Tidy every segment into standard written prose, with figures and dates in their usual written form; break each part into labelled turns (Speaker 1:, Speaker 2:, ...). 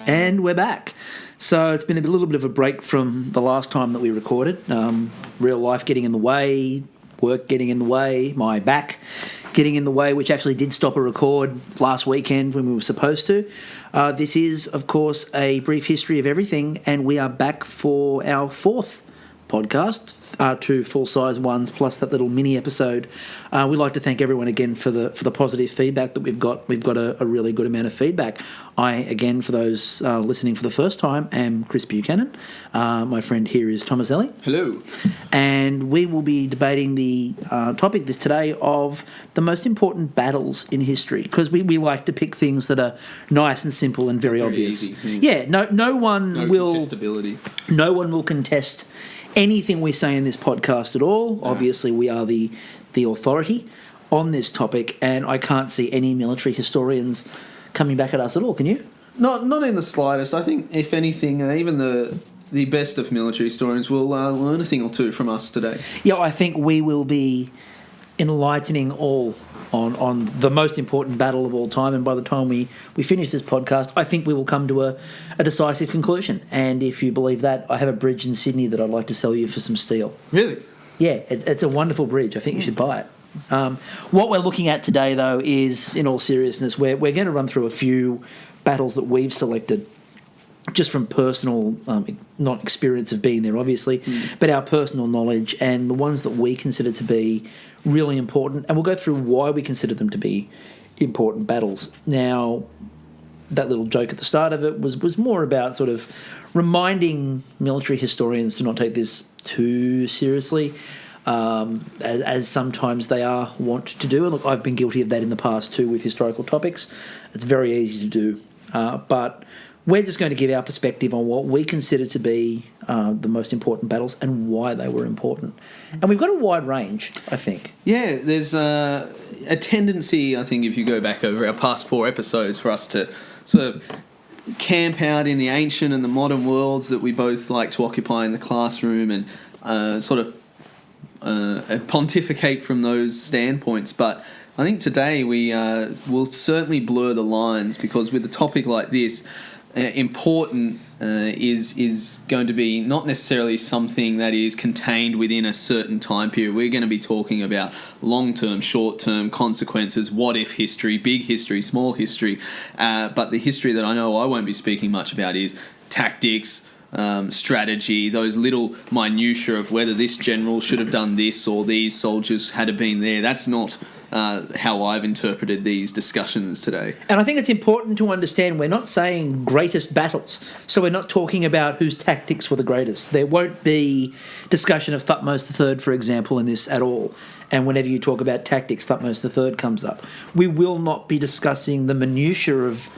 Speaker 1: And we're back. So it's been a little bit of a break from the last time that we recorded. Real life getting in the way, work getting in the way, my back getting in the way, which actually did stop a record last weekend when we were supposed to. This is, of course, a brief history of everything, and we are back for our fourth podcast, two full-size ones plus that little mini episode. We'd like to thank everyone again for the positive feedback that we've got. We've got a really good amount of feedback. I, again, for those listening for the first time, am Chris Buchanan. My friend here is Thomas Ellie.
Speaker 2: Hello.
Speaker 1: And we will be debating the topic this today of the most important battles in history, because we like to pick things that are nice and simple and very obvious.
Speaker 2: Easy.
Speaker 1: Yeah, no one will
Speaker 2: contestability.
Speaker 1: No one will contest anything we say in this podcast at all. No. Obviously, we are the authority on this topic, and I can't see any military historians coming back at us at all. Can you?
Speaker 2: Not in the slightest. I think, if anything, even the best of military historians will learn a thing or two from us today.
Speaker 1: Yeah, I think we will be enlightening all on the most important battle of all time, and by the time we finish this podcast, I think we will come to a decisive conclusion. And if you believe that, I have a bridge in Sydney that I'd like to sell you for some steel.
Speaker 2: Really?
Speaker 1: Yeah, it's a wonderful bridge. I think you should buy it. What we're looking at today, though, is, in all seriousness, we're going to run through a few battles that we've selected just from personal, not experience of being there, obviously, but our personal knowledge, and the ones that we consider to be really important. And we'll go through why we consider them to be important battles. Now, that little joke at the start of it was more about sort of reminding military historians to not take this too seriously, as sometimes they are wont to do. And look, I've been guilty of that in the past too with historical topics. It's very easy to do. But we're just going to give our perspective on what we consider to be the most important battles and why they were important. And we've got a wide range, I think.
Speaker 2: Yeah, there's a tendency, I think, if you go back over our past 4 episodes, for us to sort of camp out in the ancient and the modern worlds that we both like to occupy in the classroom and sort of pontificate from those standpoints. But I think today we will certainly blur the lines, because with a topic like this, important is going to be not necessarily something that is contained within a certain time period. We're going to be talking about long-term, short-term consequences, what-if history, big history, small history. But the history that I know I won't be speaking much about is tactics, strategy, those little minutiae of whether this general should have done this or these soldiers had have been there. That's not how I've interpreted these discussions today. And
Speaker 1: I think it's important to understand we're not saying greatest battles. So we're not talking about whose tactics were the greatest. There won't be discussion of Thutmose III, for example, in this at all. And whenever you talk about tactics, Thutmose III comes up. We will not be discussing the minutiae of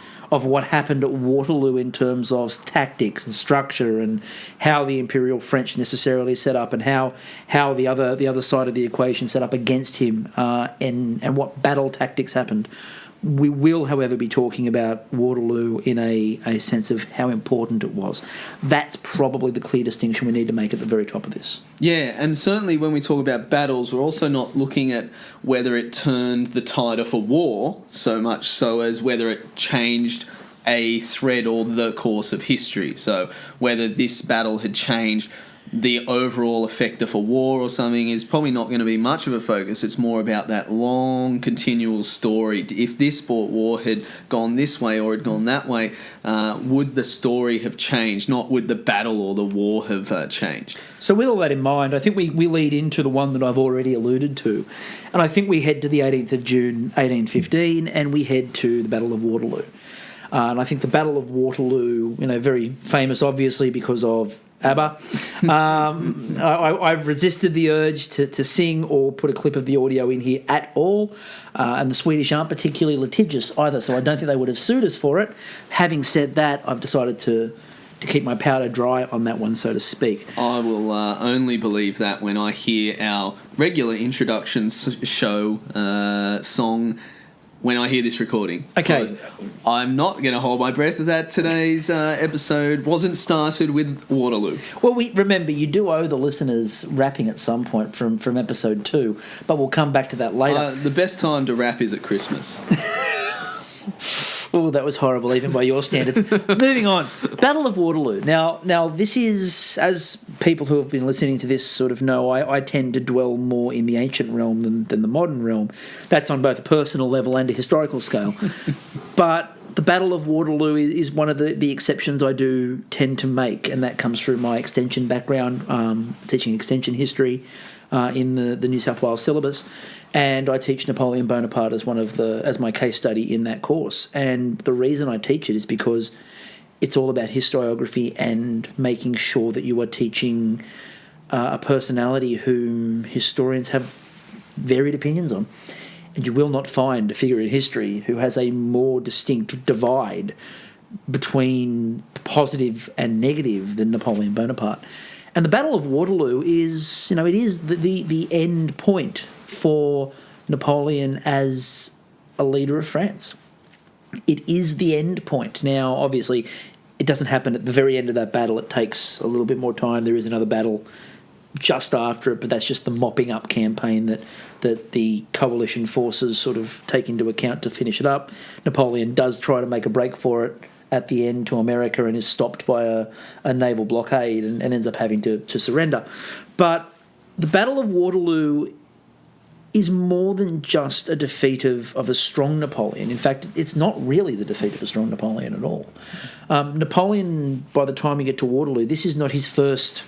Speaker 1: what happened at Waterloo in terms of tactics and structure and how the Imperial French necessarily set up and how the other side of the equation set up against him and what battle tactics happened. We will, however, be talking about Waterloo in a sense of how important it was. That's probably the clear distinction we need to make at the very top of this.
Speaker 2: Yeah, and certainly when we talk about battles, we're also not looking at whether it turned the tide of a war so much so as whether it changed a thread or the course of history. So whether this battle had changed the overall effect of a war or something is probably not going to be much of a focus. It's more about that long, continual story. If this war had gone this way or had gone that way, would the story have changed? Not would the battle or the war have changed.
Speaker 1: So with all that in mind, I think we lead into the one that I've already alluded to. And I think we head to the 18th of June, 1815, and we head to the Battle of Waterloo. And I think the Battle of Waterloo, very famous, obviously, because of ABBA. I've resisted the urge to sing or put a clip of the audio in here at all, and the Swedish aren't particularly litigious either, so I don't think they would have sued us for it. Having said that, I've decided to keep my powder dry on that one, so to speak.
Speaker 2: I will only believe that when I hear our regular introduction show song when I hear this recording.
Speaker 1: Okay.
Speaker 2: I'm not going to hold my breath that today's episode wasn't started with Waterloo.
Speaker 1: Well, remember, you do owe the listeners rapping at some point from episode 2, but we'll come back to that later.
Speaker 2: The best time to rap is at Christmas.
Speaker 1: Oh, that was horrible, even by your standards. Moving on. Battle of Waterloo. Now, this is, as people who have been listening to this sort of know, I tend to dwell more in the ancient realm than the modern realm. That's on both a personal level and a historical scale. But the Battle of Waterloo is one of the exceptions I do tend to make, and that comes through my extension background, teaching extension history in the New South Wales syllabus. And I teach Napoleon Bonaparte as my case study in that course. And the reason I teach it is because it's all about historiography and making sure that you are teaching a personality whom historians have varied opinions on. And you will not find a figure in history who has a more distinct divide between positive and negative than Napoleon Bonaparte. And the Battle of Waterloo is, it is the end point for Napoleon as a leader of France. It is the end point. Now, obviously, it doesn't happen at the very end of that battle. It takes a little bit more time. There is another battle just after it, but that's just the mopping up campaign that the coalition forces sort of take into account to finish it up. Napoleon does try to make a break for it at the end to America and is stopped by a naval blockade and ends up having to surrender. But the Battle of Waterloo is more than just a defeat of a strong Napoleon. In fact, it's not really the defeat of a strong Napoleon at all. Napoleon, by the time we get to Waterloo, this is not his first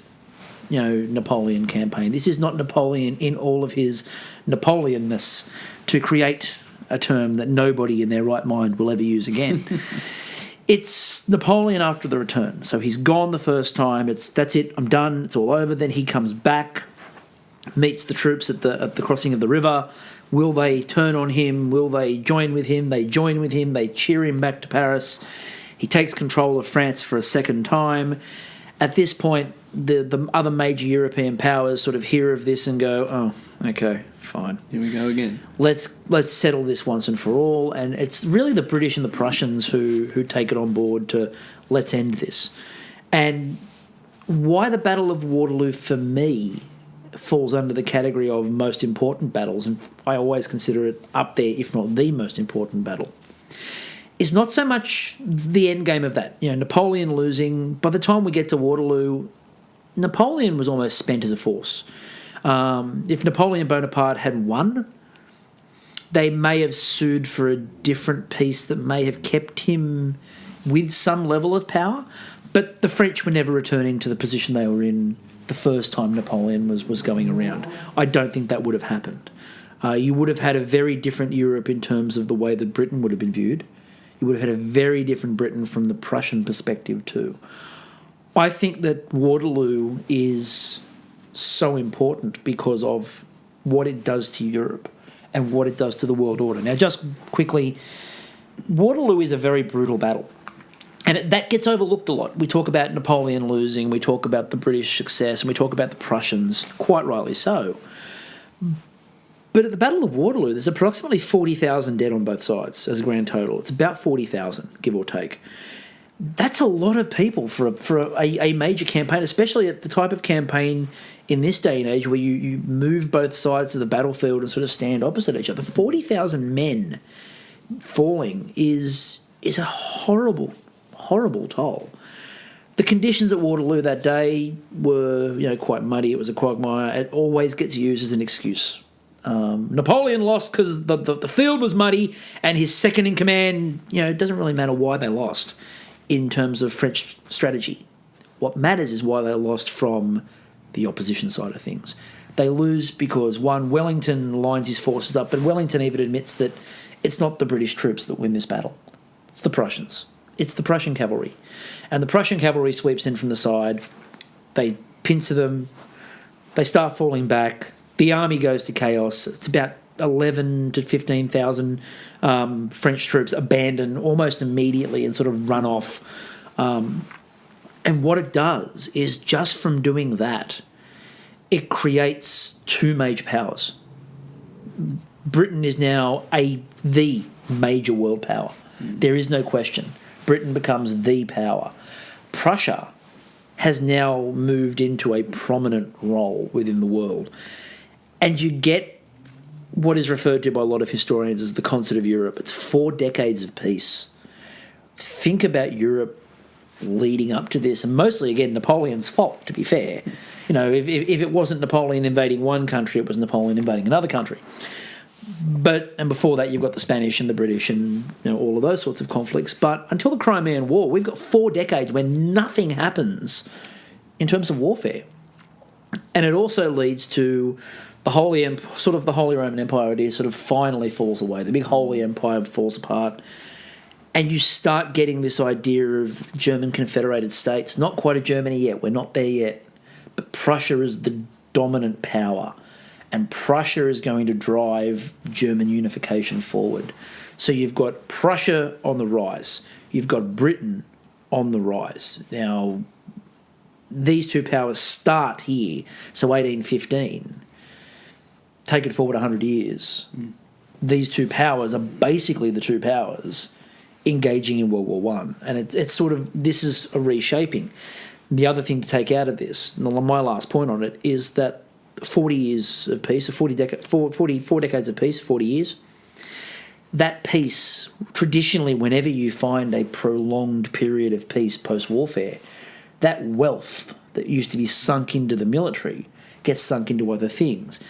Speaker 1: Napoleon campaign. This is not Napoleon in all of his Napoleonness, to create a term that nobody in their right mind will ever use again. It's Napoleon after the return. So he's gone the first time. That's it. I'm done. It's all over. Then he comes back, meets the troops at the crossing of the river. Will they turn on him? Will they join with him? They join with him. They cheer him back to Paris. He takes control of France for a second time. At this point, the other major European powers sort of hear of this and go, oh, okay, fine.
Speaker 2: Here we go again.
Speaker 1: Let's settle this once and for all. And it's really the British and the Prussians who take it on board to let's end this. And why the Battle of Waterloo, for me, falls under the category of most important battles, and I always consider it up there, if not the most important battle, is not so much the end game of that. Napoleon losing. By the time we get to Waterloo, Napoleon was almost spent as a force. If Napoleon Bonaparte had won, they may have sued for a different peace that may have kept him with some level of power, but the French were never returning to the position they were in the first time Napoleon was going around. I don't think that would have happened. You would have had a very different Europe in terms of the way that Britain would have been viewed. You would have had a very different Britain from the Prussian perspective too. I think that Waterloo is so important because of what it does to Europe and what it does to the world order. Now, just quickly, Waterloo is a very brutal battle. And that gets overlooked a lot. We talk about Napoleon losing, we talk about the British success, and we talk about the Prussians, quite rightly so. But at the Battle of Waterloo, there's approximately 40,000 dead on both sides as a grand total. It's about 40,000, give or take. That's a lot of people for a major campaign, especially at the type of campaign in this day and age where you move both sides of the battlefield and sort of stand opposite each other. 40,000 men falling is a horrible toll. The conditions at Waterloo that day were, quite muddy. It was a quagmire. It always gets used as an excuse. Napoleon lost because the field was muddy, and his second in command, it doesn't really matter why they lost in terms of French strategy. What matters is why they lost from the opposition side of things. They lose because, one, Wellington lines his forces up, but Wellington even admits that it's not the British troops that win this battle. It's the Prussians. It's the Prussian cavalry. And the Prussian cavalry sweeps in from the side. They pincer them. They start falling back. The army goes to chaos. It's about 11 to 15,000 French troops abandon almost immediately and sort of run off. And what it does is, just from doing that, it creates two major powers. Britain is now the major world power. There is no question. Britain becomes the power. Prussia has now moved into a prominent role within the world. And you get what is referred to by a lot of historians as the concert of Europe. It's 4 decades of peace. think about Europe leading up to this, and mostly, again, Napoleon's fault, to be fair. You know, if it wasn't Napoleon invading one country, it was Napoleon invading another country. And before that, you've got the Spanish and the British and all of those sorts of conflicts. But until the Crimean War, we've got 4 decades where nothing happens in terms of warfare. And it also leads to the Holy Roman Empire idea sort of finally falls away. The big Holy Empire falls apart. And you start getting this idea of German confederated states. Not quite a Germany yet. We're not there yet. But Prussia is the dominant power. And Prussia is going to drive German unification forward. So you've got Prussia on the rise. You've got Britain on the rise. Now, these two powers start here. So 1815. Take it forward 100 years. These two powers are basically the two powers engaging in World War One, and it's sort of, this is a reshaping. The other thing to take out of this, and my last point on it, is that 40 years of peace, 4 decades of peace, 40 years, that peace, traditionally whenever you find a prolonged period of peace post-warfare, that wealth that used to be sunk into the military gets sunk into other things.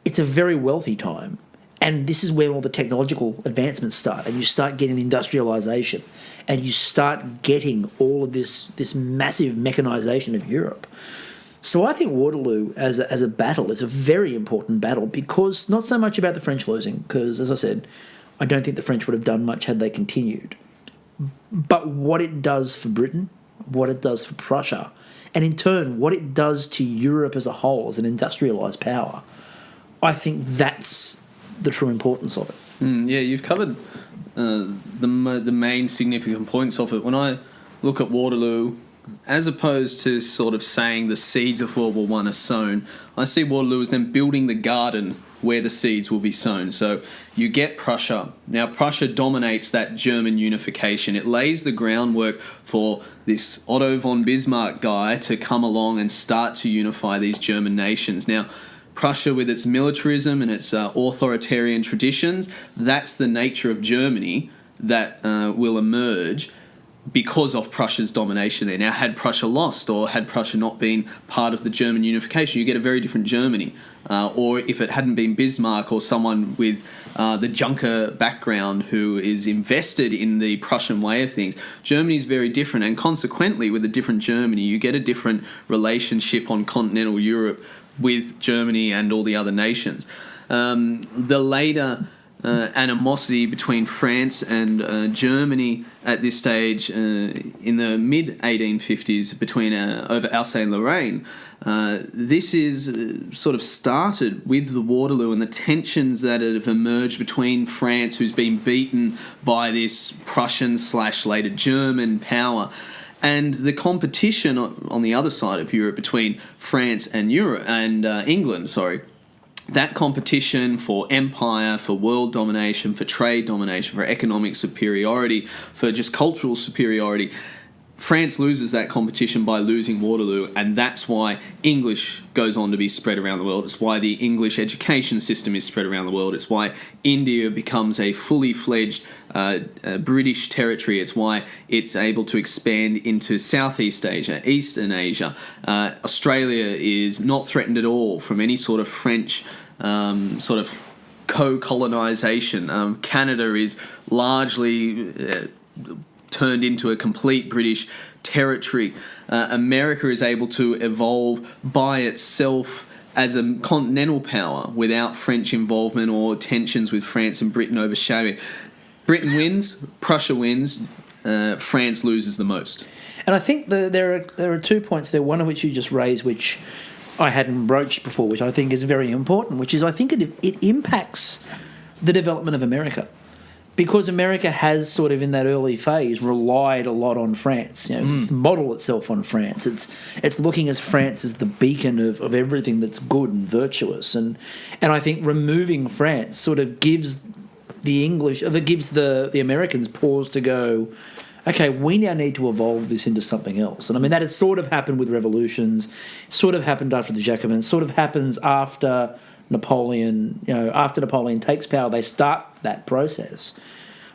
Speaker 1: It's a very wealthy time. And this is where all the technological advancements start, and you start getting industrialisation, and you start getting all of this massive mechanisation of Europe. So I think Waterloo as a battle is a very important battle, because not so much about the French losing, because, as I said, I don't think the French would have done much had they continued. But what it does for Britain, what it does for Prussia, and in turn what it does to Europe as a whole as an industrialised power, I think that's the true importance of it.
Speaker 2: Yeah, you've covered the main significant points of it. When I look at Waterloo, as opposed to sort of saying the seeds of World War One are sown, I see Waterloo as them building the garden where the seeds will be sown. So you get Prussia. Now, Prussia dominates that German unification. It lays the groundwork for this Otto von Bismarck guy to come along and start to unify these German nations. Now, Prussia, with its militarism and its authoritarian traditions, that's the nature of Germany that will emerge because of Prussia's domination there. Now, had Prussia lost, or had Prussia not been part of the German unification, you get a very different Germany. Or if it hadn't been Bismarck or someone with the Junker background who is invested in the Prussian way of things, Germany is very different. And consequently, with a different Germany, you get a different relationship on continental Europe with Germany and all the other nations. The later animosity between France and Germany at this stage in the mid-1850s between over Alsace-Lorraine, this is sort of started with the Waterloo and the tensions that have emerged between France, who's been beaten by this Prussian/later German power, and the competition on the other side of Europe between France and England, that competition for empire, for world domination, for trade domination, for economic superiority, for just cultural superiority, France loses that competition by losing Waterloo, and that's why English goes on to be spread around the world. It's why the English education system is spread around the world. It's why India becomes a fully fledged British territory. It's why it's able to expand into Southeast Asia, Eastern Asia. Australia is not threatened at all from any sort of French sort of co-colonisation. Canada is largely turned into a complete British territory. America is able to evolve by itself as a continental power without French involvement or tensions with France and Britain overshadowing. Britain wins, Prussia wins, France loses the most.
Speaker 1: And I think there are 2 points there, one of which you just raised, which I hadn't broached before, which I think is very important, which is I think it impacts the development of America. Because America has sort of in that early phase relied a lot on France. It's modeled itself on France. It's looking as France as the beacon of everything that's good and virtuous. And I think removing France sort of gives the Americans pause to go, okay, we now need to evolve this into something else. And I mean, that has sort of happened with revolutions, sort of happened after the Jacobins, sort of happens after Napoleon. After Napoleon takes power, they start that process.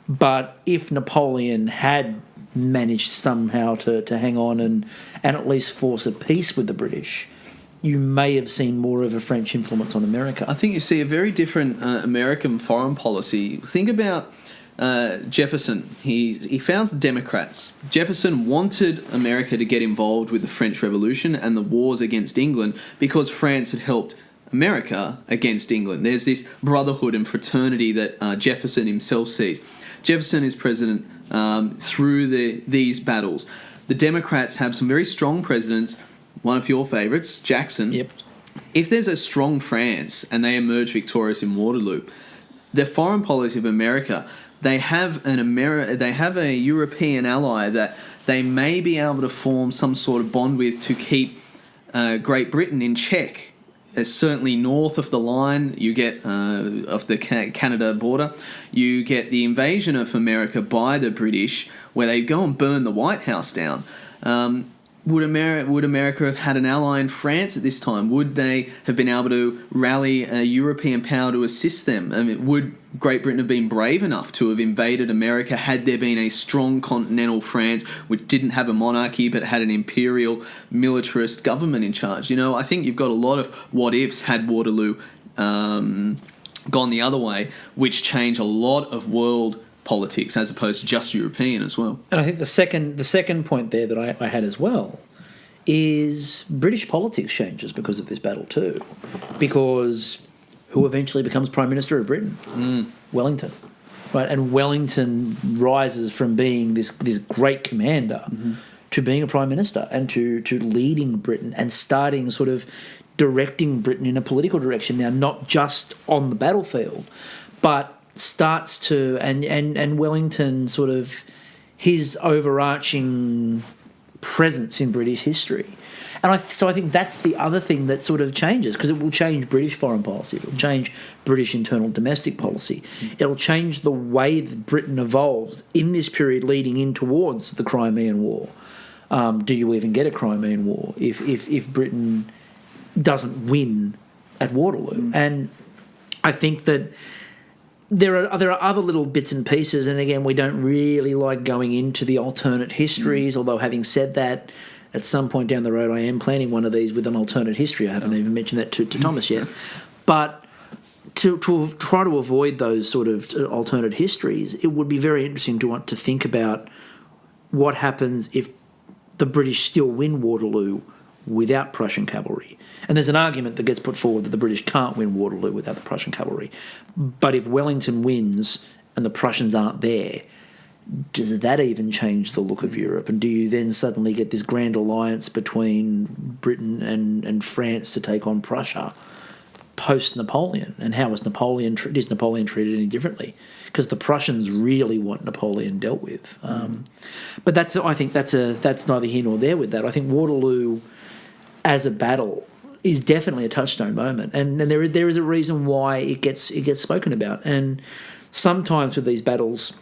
Speaker 1: But if Napoleon had managed somehow to hang on and at least force a peace with the British, you may have seen more of a French influence on America.
Speaker 2: I think you see a very different American foreign policy. Think about Jefferson. He founds the Democrats. Jefferson wanted America to get involved with the French Revolution and the wars against England because France had helped America against England. There's this brotherhood and fraternity that Jefferson himself sees. Jefferson is president through these battles. The Democrats have some very strong presidents. One of your favourites, Jackson.
Speaker 1: Yep.
Speaker 2: If there's a strong France and they emerge victorious in Waterloo, the foreign policy of America, they have a European ally that they may be able to form some sort of bond with to keep Great Britain in check. Certainly north of the line, you get of the Canada border, you get the invasion of America by the British, where they go and burn the White House down. Would America have had an ally in France at this time? Would they have been able to rally a European power to assist them? I mean, would Great Britain have been brave enough to have invaded America had there been a strong continental France which didn't have a monarchy but had an imperial militarist government in charge? You know, I think you've got a lot of what-ifs had Waterloo gone the other way, which change a lot of world politics as opposed to just European as well.
Speaker 1: And I think the second point there that I had as well is British politics changes because of this battle too. Because who eventually becomes Prime Minister of Britain? Wellington. Right? And Wellington rises from being this great commander to being a Prime Minister and to leading Britain and starting sort of directing Britain in a political direction now, not just on the battlefield, but starts to, and Wellington sort of, his overarching presence in British history. And so I think that's the other thing that sort of changes, because it will change British foreign policy, it will change British internal domestic policy, it'll change the way that Britain evolves in this period leading in towards the Crimean War. Do you even get a Crimean War if Britain doesn't win at Waterloo? And I think that there are other little bits and pieces, and again, we don't really like going into the alternate histories, although having said that, at some point down the road I am planning one of these with an alternate history. I haven't even mentioned that to Thomas yet. But to try to avoid those sort of alternate histories, it would be very interesting to want to think about what happens if the British still win Waterloo without Prussian cavalry. And there's an argument that gets put forward that the British can't win Waterloo without the Prussian cavalry. But if Wellington wins and the Prussians aren't there, does that even change the look of Europe? And do you then suddenly get this grand alliance between Britain and France to take on Prussia post-Napoleon? And how is Napoleon treated any differently? Because the Prussians really want Napoleon dealt with. But I think that's neither here nor there with that. I think Waterloo as a battle is definitely a touchstone moment, and there is a reason why it gets spoken about. And sometimes with these battles,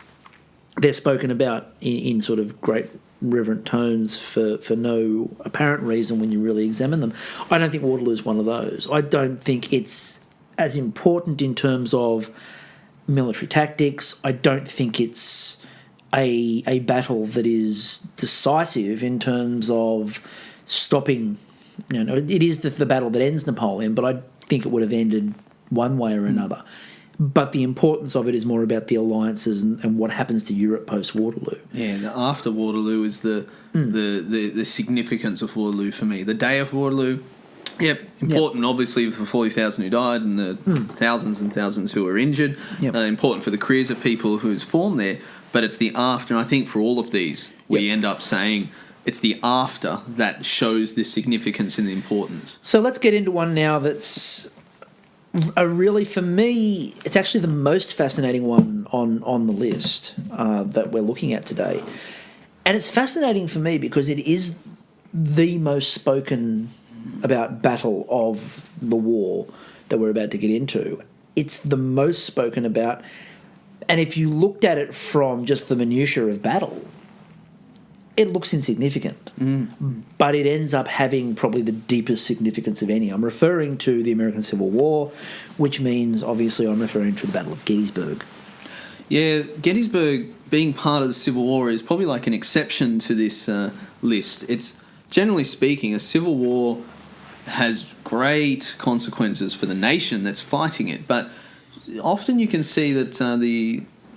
Speaker 1: they're spoken about in sort of great reverent tones for no apparent reason when you really examine them. I don't think Waterloo is one of those. I don't think it's as important in terms of military tactics. I don't think it's a battle that is decisive in terms of stopping. You know, it is the battle that ends Napoleon, but I think it would have ended one way or another. But the importance of it is more about the alliances and what happens to Europe post-Waterloo.
Speaker 2: Yeah, after Waterloo is the significance of Waterloo for me. The day of Waterloo, important obviously for 40,000 who died and the thousands and thousands who were injured. Important for the careers of people who's formed there. But it's the after, and I think for all of these, we end up saying it's the after that shows the significance and the importance.
Speaker 1: So let's get into one now that's really, for me, it's actually the most fascinating one on the list that we're looking at today. And it's fascinating for me because it is the most spoken about battle of the war that we're about to get into. It's the most spoken about. And if you looked at it from just the minutiae of battle, it looks insignificant, but it ends up having probably the deepest significance of any. I'm referring to the American Civil War, which means, obviously, I'm referring to the Battle of Gettysburg.
Speaker 2: Yeah, Gettysburg being part of the Civil War is probably like an exception to this list. It's generally speaking, a civil war has great consequences for the nation that's fighting it, but often you can see that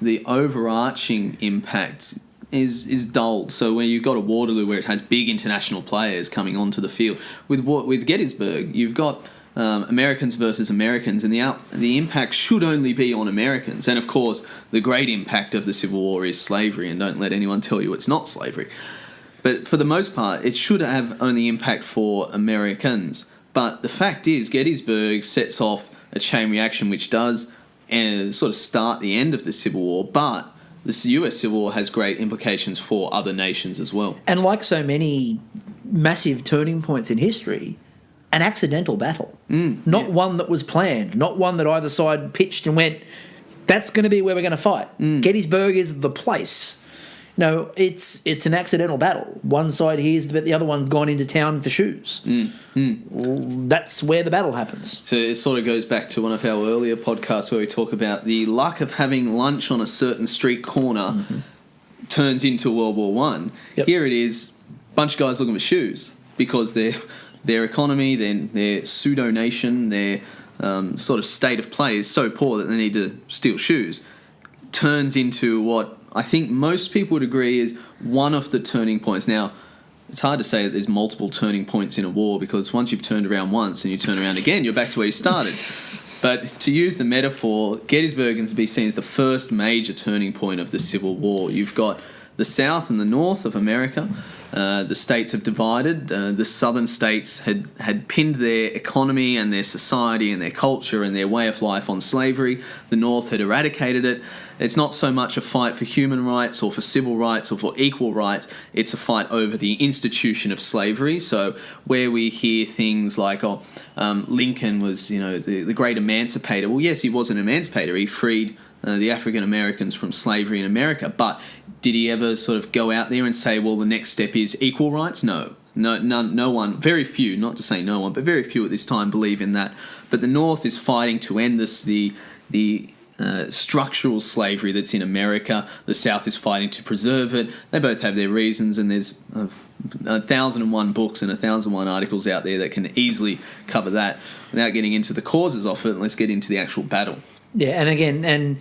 Speaker 2: the overarching impact is dulled. So when you've got a Waterloo where it has big international players coming onto the field, with Gettysburg, you've got Americans versus Americans, and the impact should only be on Americans. And of course, the great impact of the Civil War is slavery, and don't let anyone tell you it's not slavery. But for the most part, it should have only impact for Americans. But the fact is, Gettysburg sets off a chain reaction which does sort of start the end of the Civil War, but the US Civil War has great implications for other nations as well.
Speaker 1: And like so many massive turning points in history, an accidental battle. Not one that was planned, not one that either side pitched and went, that's going to be where we're going to fight. Gettysburg is the place. No, it's an accidental battle. One side hears that the other one's gone into town for shoes. That's where the battle happens.
Speaker 2: So it sort of goes back to one of our earlier podcasts where we talk about the luck of having lunch on a certain street corner turns into World War One.
Speaker 1: Yep.
Speaker 2: Here it is, bunch of guys looking for shoes because their economy, their pseudo-nation, their sort of state of play is so poor that they need to steal shoes, turns into what I think most people would agree is one of the turning points. Now, it's hard to say that there's multiple turning points in a war because once you've turned around once and you turn around again, you're back to where you started. But to use the metaphor, Gettysburg can be seen as the first major turning point of the Civil War. You've got the South and the North of America. The states have divided. The southern states had pinned their economy and their society and their culture and their way of life on slavery. The North had eradicated it. It's not so much a fight for human rights or for civil rights or for equal rights. It's a fight over the institution of slavery. So where we hear things like, Lincoln was, the great emancipator. Well, yes, he was an emancipator. He freed the African Americans from slavery in America. But did he ever sort of go out there and say, well, the next step is equal rights? No. No one, very few, not to say no one, but very few at this time believe in that. But the North is fighting to end the structural slavery that's in America. The South is fighting to preserve it. They both have their reasons, and there's 1,001 books and 1,001 articles out there that can easily cover that. Without getting into the causes of it, let's get into the actual battle.
Speaker 1: Yeah, and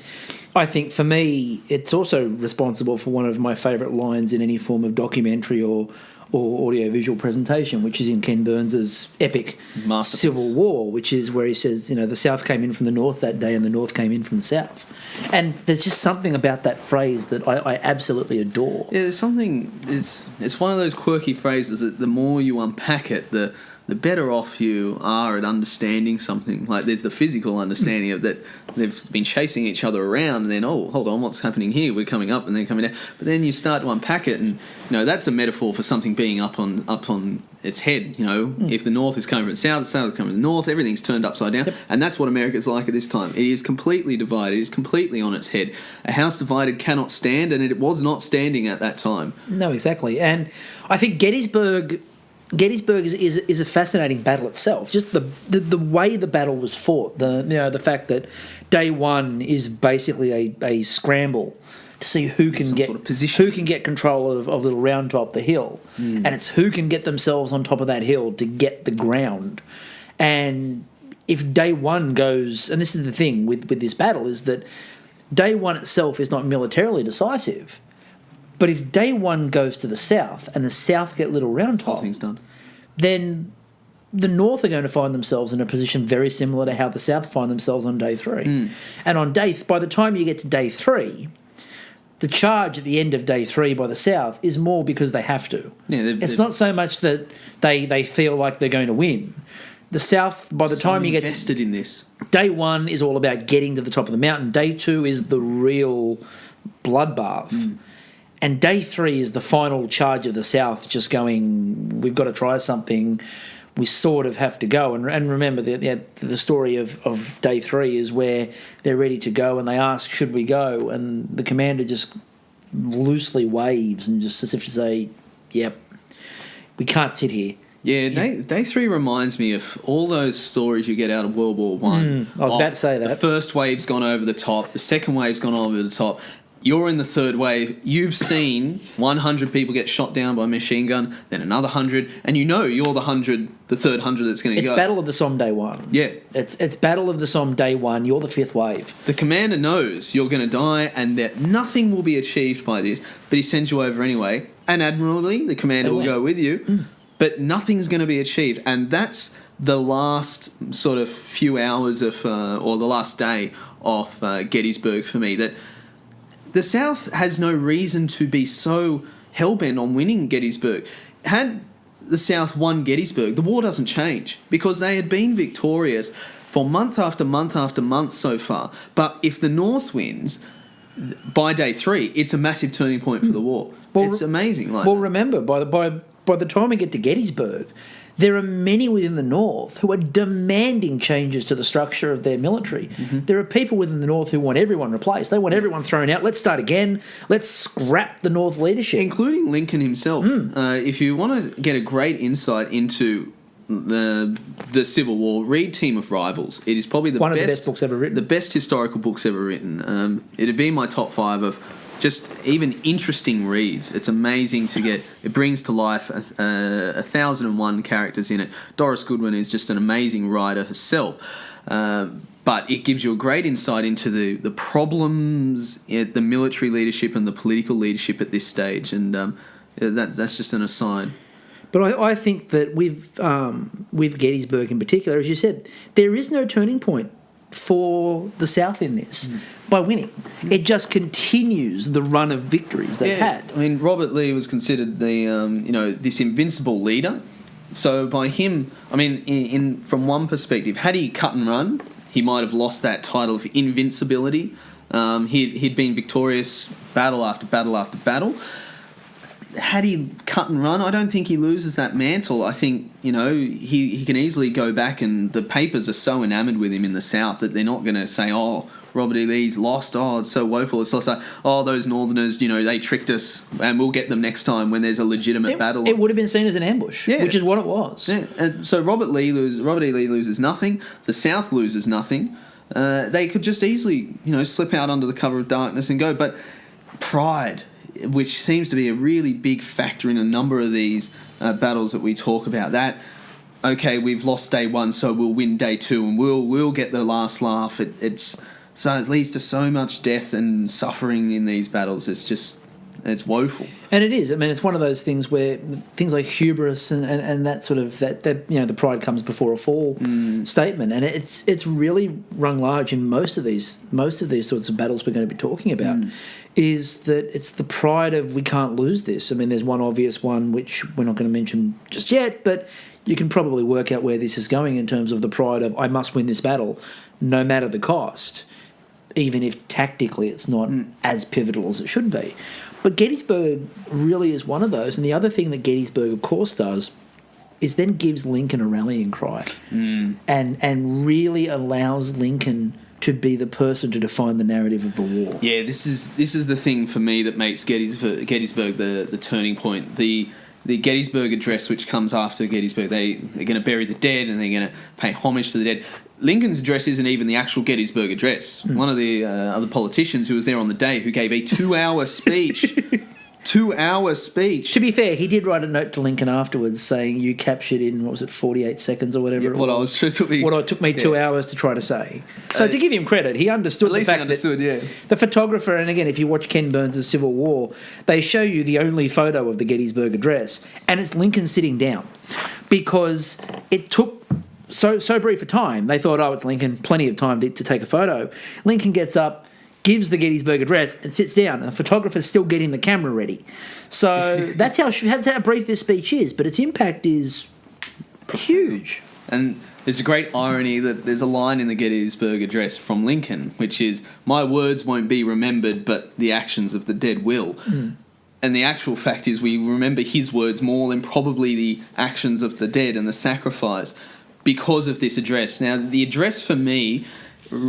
Speaker 1: I think for me, it's also responsible for one of my favourite lines in any form of documentary or audiovisual presentation, which is in Ken Burns's epic Civil War, which is where he says, the South came in from the North that day and the North came in from the South. And there's just something about that phrase that I absolutely adore.
Speaker 2: Yeah, there's something, it's one of those quirky phrases that the more you unpack it, the better off you are at understanding something. Like there's the physical understanding of that they've been chasing each other around and then, oh, hold on, what's happening here? We're coming up and then coming down. But then you start to unpack it and, that's a metaphor for something being up on its head. If the North is coming from the South is coming from the North, everything's turned upside down. Yep. And that's what America's like at this time. It is completely divided. It is completely on its head. A house divided cannot stand, and it was not standing at that time.
Speaker 1: No, exactly. And I think Gettysburg is a fascinating battle itself. Just the way the battle was fought. The fact that day one is basically a scramble to see who can get control of Little Round Top, the hill, and it's who can get themselves on top of that hill to get the ground. And if day one goes, and this is the thing with this battle, is that day one itself is not militarily decisive. But if day one goes to the South and the South get Little Round Top,
Speaker 2: things done,
Speaker 1: then the North are going to find themselves in a position very similar to how the South find themselves on day three. And by the time you get to day three, the charge at the end of day three by the South is more because they have to.
Speaker 2: Yeah,
Speaker 1: it's not so much that they feel like they're going to win. The South, by the time you get
Speaker 2: invested in this,
Speaker 1: day one is all about getting to the top of the mountain. Day two is the real bloodbath. And day three is the final charge of the South, just going, we've got to try something. We sort of have to go. And remember, the story of day three is where they're ready to go and they ask, should we go? And the commander just loosely waves and just as if to say, yep, we can't sit here.
Speaker 2: Yeah, day 3 reminds me of all those stories you get out of World War One.
Speaker 1: I was about to say that.
Speaker 2: The first wave's gone over the top. The second wave's gone over the top. You're in the third wave. You've seen 100 people get shot down by a machine gun, then another 100, and you know you're the third 100 that's going to go.
Speaker 1: It's Battle of the Somme day 1.
Speaker 2: Yeah.
Speaker 1: It's Battle of the Somme day 1. You're the 5th wave.
Speaker 2: The commander knows you're going to die and that nothing will be achieved by this, but he sends you over anyway. And admirably, the commander will go with you, but nothing's going to be achieved. And that's the last sort of few hours of, or the last day of Gettysburg for me, that the South has no reason to be so hell-bent on winning Gettysburg. Had the South won Gettysburg, the war doesn't change because they had been victorious for month after month after month so far. But if the North wins, by day 3, it's a massive turning point for the war. Well, it's amazing.
Speaker 1: Remember, by the time we get to Gettysburg, there are many within the North who are demanding changes to the structure of their military. There are people within the North who want everyone replaced. They want everyone thrown out. Let's start again. Let's scrap the North leadership.
Speaker 2: Including Lincoln himself. If you want to get a great insight into the Civil War, read Team of Rivals. It is probably
Speaker 1: one of the best books ever written.
Speaker 2: The best historical books ever written. It'd be my top 5 of just even interesting reads. It's amazing to get. It brings to life 1,001 characters in it. Doris Goodwin is just an amazing writer herself. But it gives you a great insight into the problems at the military leadership and the political leadership at this stage. And that's just an aside.
Speaker 1: But I think that with Gettysburg in particular, as you said, there is no turning point for the South in this by winning. It just continues the run of victories they've had.
Speaker 2: I mean, Robert Lee was considered the this invincible leader. So by him, I mean, in from one perspective, had he cut and run, he might have lost that title of invincibility. He'd been victorious battle after battle after battle. Had he cut and run, I don't think he loses that mantle. I think, he can easily go back, and the papers are so enamoured with him in the South that they're not going to say, oh, Robert E. Lee's lost, oh, it's so woeful. It's like, oh, those Northerners, they tricked us and we'll get them next time when there's a legitimate battle.
Speaker 1: It would have been seen as an ambush, which is what it was.
Speaker 2: Yeah. And so Robert E. Lee loses nothing. The South loses nothing. They could just easily, slip out under the cover of darkness and go. But pride, which seems to be a really big factor in a number of these battles that we talk about. That, okay, we've lost day 1, so we'll win day 2, and we'll get the last laugh. It leads to so much death and suffering in these battles. It's woeful.
Speaker 1: And it is. I mean, it's one of those things where things like hubris and that sort of that the pride comes before a fall statement, and it's really rung large in most of these sorts of battles we're going to be talking about. Is that it's the pride of we can't lose this. I mean, there's one obvious one which we're not going to mention just yet, but you can probably work out where this is going in terms of the pride of I must win this battle, no matter the cost, even if tactically it's not as pivotal as it should be. But Gettysburg really is one of those. And the other thing that Gettysburg, of course, does is then gives Lincoln a rallying cry and really allows Lincoln to be the person to define the narrative of the war.
Speaker 2: Yeah, this is the thing for me that makes Gettysburg the turning point. The Gettysburg Address, which comes after Gettysburg, they're going to bury the dead and they're going to pay homage to the dead. Lincoln's address isn't even the actual Gettysburg Address. One of the other politicians who was there on the day who gave a 2-hour speech. 2-hour speech.
Speaker 1: To be fair, he did write a note to Lincoln afterwards saying you captured in, 48 seconds or whatever it was. What it took me 2 hours to try to say. So to give him credit, he understood the fact that the photographer, and again, if you watch Ken Burns' Civil War, they show you the only photo of the Gettysburg Address, and it's Lincoln sitting down because it took so brief a time. They thought, it's Lincoln, plenty of time to take a photo. Lincoln gets up, gives the Gettysburg Address and sits down, and the photographer's still getting the camera ready. So that's how brief this speech is, but its impact is huge.
Speaker 2: And there's a great irony that there's a line in the Gettysburg Address from Lincoln, which is, my words won't be remembered, but the actions of the dead will. And the actual fact is we remember his words more than probably the actions of the dead and the sacrifice because of this address. Now, the address for me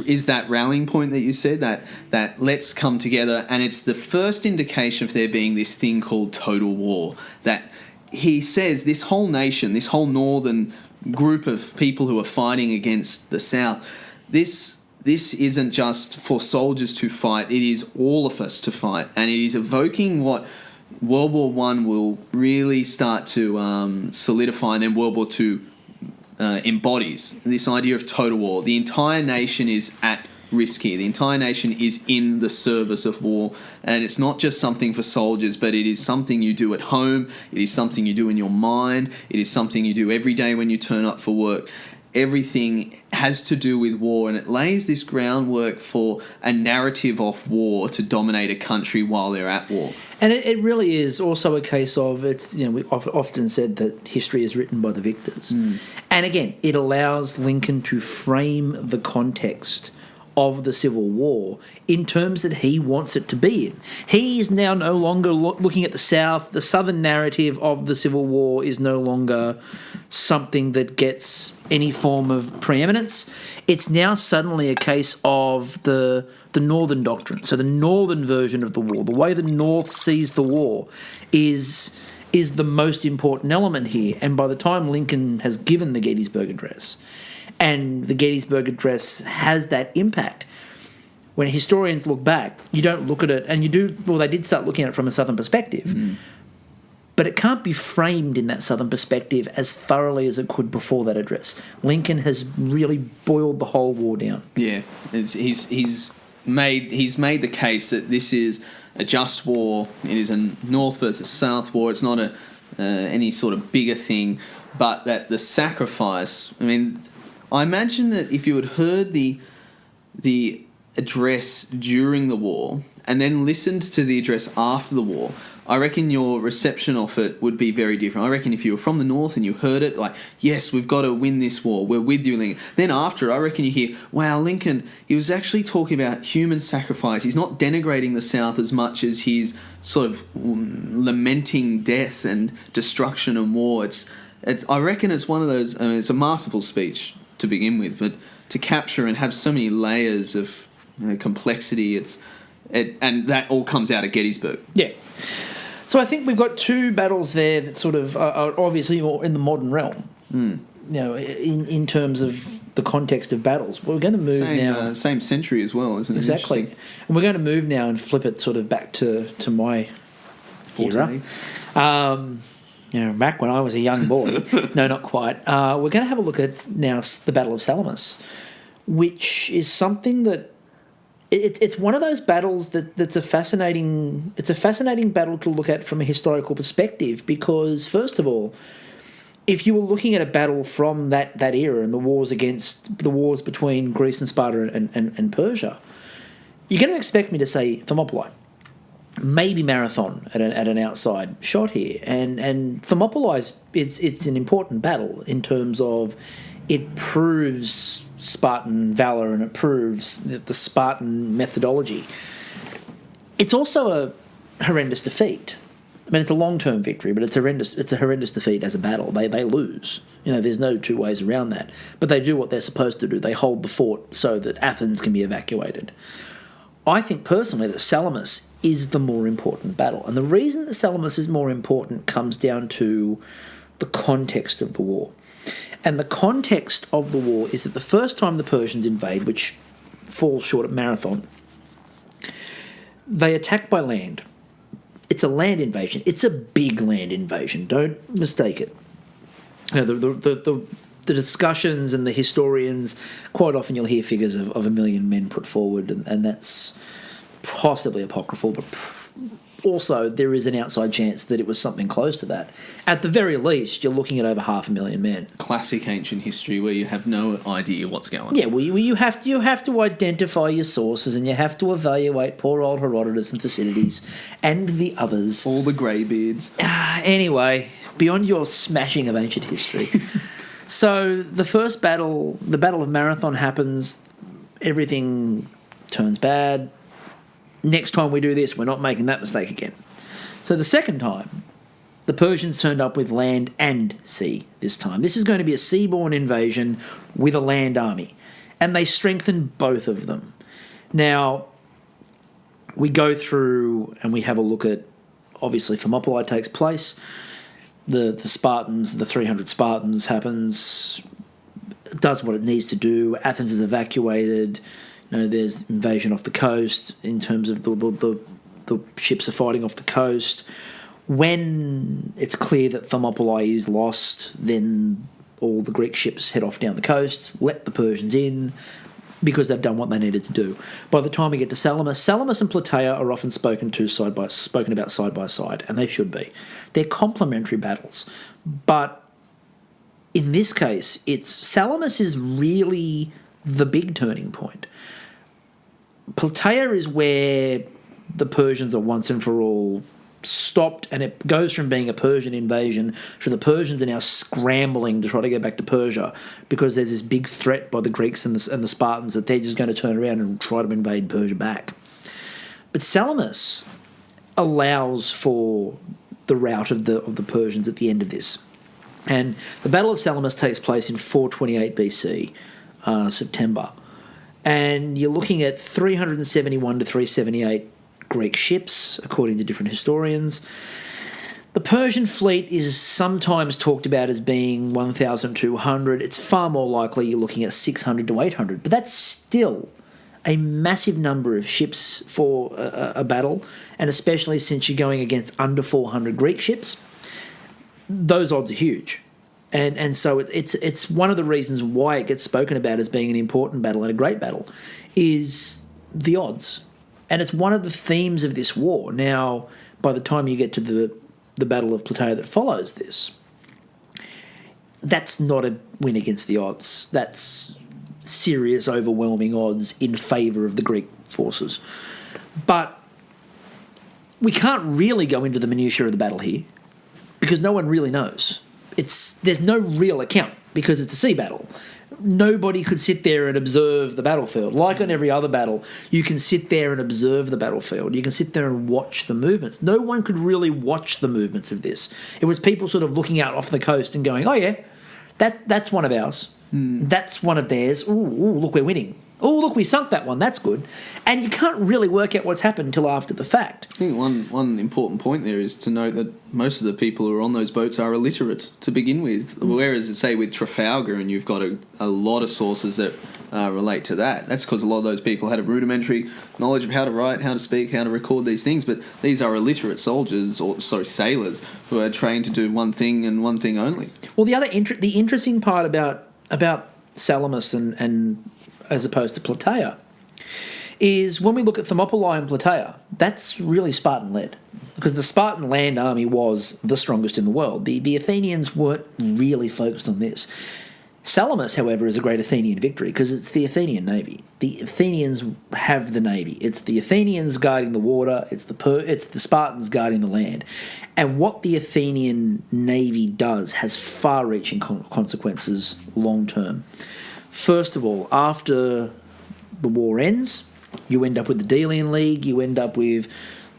Speaker 2: is that rallying point that you said, that let's come together, and it's the first indication of there being this thing called total war, that he says this whole nation, this whole northern group of people who are fighting against the south, this isn't just for soldiers to fight, it is all of us to fight. And it is evoking what World War One will really start to solidify, and then World War Two embodies this idea of total war. The entire nation is at risk here. The entire nation is in the service of war, and it's not just something for soldiers, but it is something you do at home, it is something you do in your mind, it is something you do every day when you turn up for work. Everything has to do with war, and it lays this groundwork for a narrative of war to dominate a country while they're at war.
Speaker 1: And it really is also a case of, it's, you know, we've often said that history is written by the victors. And again, it allows Lincoln to frame the context of the Civil War in terms that he wants it to be in. He is now no longer looking at the South. The Southern narrative of the Civil War is no longer something that gets any form of preeminence. It's now suddenly a case of the Northern doctrine. So the Northern version of the war, the way the North sees the war, is the most important element here. And by the time Lincoln has given the Gettysburg Address, and the Gettysburg Address has that impact, when historians look back, you don't look at it, and they did start looking at it from a Southern perspective, but it can't be framed in that Southern perspective as thoroughly as it could before that address. Lincoln has really boiled the whole war down.
Speaker 2: Yeah, he's made the case that this is a just war. It is a North versus South war. It's not any sort of bigger thing, but that the sacrifice. I mean, I imagine that if you had heard the address during the war and then listened to the address after the war, I reckon your reception of it would be very different. I reckon if you were from the North and you heard it, like, yes, we've got to win this war, we're with you, Lincoln. Then after, I reckon you hear, wow, Lincoln, he was actually talking about human sacrifice. He's not denigrating the South as much as he's sort of lamenting death and destruction and war. I reckon it's one of those, I mean, it's a masterful speech to begin with, but to capture and have so many layers of complexity, and that all comes out of Gettysburg.
Speaker 1: Yeah. So I think we've got two battles there that sort of are obviously more in the modern realm. You know, in terms of the context of battles. We're going to move now.
Speaker 2: Same century as well, isn't it?
Speaker 1: Exactly. And we're going to move now and flip it sort of back to my era. You know, back when I was a young boy. No, not quite. We're going to have a look at now the Battle of Salamis, which is something that it's one of those battles that's a fascinating battle to look at from a historical perspective, because first of all, if you were looking at a battle from that era and the wars between Greece and Sparta and Persia, you're going to expect me to say Thermopylae, maybe Marathon at an outside shot here, and Thermopylae it's an important battle in terms of it proves Spartan valor and it proves the Spartan methodology. It's also a horrendous defeat. I mean, it's a long-term victory, but it's a horrendous defeat as a battle. They lose. You know, there's no two ways around that. But they do what they're supposed to do. They hold the fort so that Athens can be evacuated. I think personally that Salamis is the more important battle. And the reason that Salamis is more important comes down to the context of the war. And the context of the war is that the first time the Persians invade, which falls short at Marathon, they attack by land. It's a land invasion. It's a big land invasion. Don't mistake it. You know, the discussions and the historians, quite often you'll hear figures of 1 million men put forward, and that's possibly apocryphal, but also there is an outside chance that it was something close to that. At the very least, you're looking at over 500,000 men.
Speaker 2: Classic ancient history where you have no idea what's going on.
Speaker 1: Yeah, well, you have to identify your sources, and you have to evaluate poor old Herodotus and Thucydides and the others.
Speaker 2: All the greybeards.
Speaker 1: Anyway, beyond your smashing of ancient history. So the first battle, the Battle of Marathon, happens. Everything turns bad. Next time we do this, we're not making that mistake again. So the second time, the Persians turned up with land and sea this time. This is going to be a seaborne invasion with a land army. And they strengthened both of them. Now, we go through and we have a look at, obviously, Thermopylae takes place. the Spartans, the 300 Spartans happens, does what it needs to do. Athens is evacuated. There's invasion off the coast in terms of the ships are fighting off the coast. When it's clear that Thermopylae is lost, then all the Greek ships head off down the coast, let the Persians in, because they've done what they needed to do. By the time we get to Salamis and Plataea are often spoken about side by side, and they should be. They're complementary battles. But in this case, Salamis is really the big turning point. Plataea is where the Persians are once and for all stopped, and it goes from being a Persian invasion to the Persians are now scrambling to try to get back to Persia because there's this big threat by the Greeks and the Spartans that they're just going to turn around and try to invade Persia back. But Salamis allows for the rout of the Persians at the end of this. And the Battle of Salamis takes place in 428 BC, September. And you're looking at 371 to 378 Greek ships, according to different historians. The Persian fleet is sometimes talked about as being 1,200. It's far more likely you're looking at 600 to 800. But that's still a massive number of ships for a battle, and especially since you're going against under 400 Greek ships, those odds are huge. And so it's one of the reasons why it gets spoken about as being an important battle and a great battle is the odds. And it's one of the themes of this war. Now, by the time you get to the Battle of Plataea that follows this, that's not a win against the odds. That's serious, overwhelming odds in favour of the Greek forces. But we can't really go into the minutiae of the battle here because no one really knows. There's no real account because it's a sea battle. Nobody could sit there and observe the battlefield. Like on every other battle, you can sit there and observe the battlefield. You can sit there and watch the movements. No one could really watch the movements of this. It was people sort of looking out off the coast and going, oh yeah, that's one of ours. That's one of theirs. Ooh, look, we're winning. Oh, look, we sunk that one. That's good. And you can't really work out what's happened until after the fact.
Speaker 2: I think one important point there is to note that most of the people who are on those boats are illiterate to begin with. Whereas, say, with Trafalgar, and you've got a lot of sources that relate to that. That's because a lot of those people had a rudimentary knowledge of how to write, how to speak, how to record these things. But these are illiterate sailors who are trained to do one thing and one thing only.
Speaker 1: Well, the interesting part about Salamis and as opposed to Plataea is when we look at Thermopylae and Plataea, that's really Spartan-led because the Spartan land army was the strongest in the world. The Athenians weren't really focused on this. Salamis, however, is a great Athenian victory because it's the Athenian Navy. The Athenians have the Navy. It's the Athenians guarding the water. It's the Spartans guarding the land. And what the Athenian Navy does has far-reaching consequences long-term. First of all, after the war ends, you end up with the Delian League, you end up with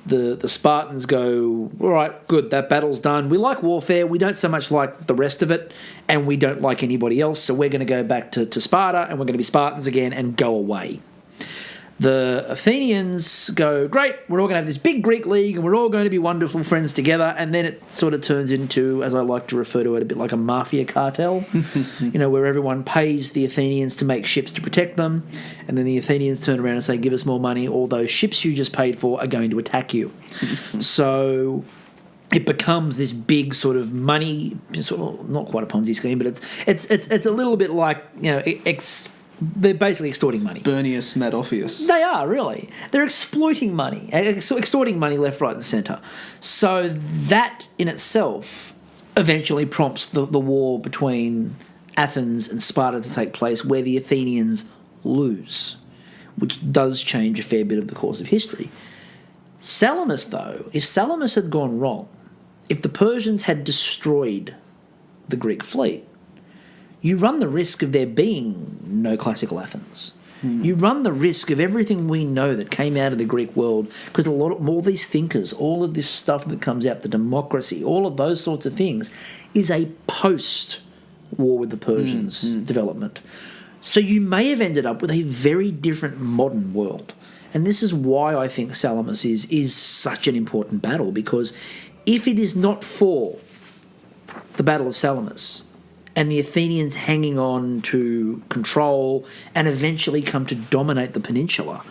Speaker 1: the Spartans go, all right, good, that battle's done. We like warfare, we don't so much like the rest of it, and we don't like anybody else, so we're going to go back to Sparta, and we're going to be Spartans again and go away. The Athenians go, great, we're all going to have this big Greek league and we're all going to be wonderful friends together. And then it sort of turns into, as I like to refer to it, a bit like a mafia cartel, where everyone pays the Athenians to make ships to protect them. And then the Athenians turn around and say, give us more money. All those ships you just paid for are going to attack you. So it becomes this big sort of money, sort of, not quite a Ponzi scheme, but it's a little bit like, they're basically extorting money. Bernius Madoffus. They are, really. They're exploiting money, extorting money left, right and centre. So that in itself eventually prompts the war between Athens and Sparta to take place where the Athenians lose, which does change a fair bit of the course of history. Salamis, though, if Salamis had gone wrong, if the Persians had destroyed the Greek fleet, you run the risk of there being no classical Athens. You run the risk of everything we know that came out of the Greek world, because all these thinkers, all of this stuff that comes out, the democracy, all of those sorts of things, is a post-war with the Persians development. So you may have ended up with a very different modern world. And this is why I think Salamis is such an important battle, because if it is not for the Battle of Salamis and the Athenians hanging on to control and eventually come to dominate the peninsula,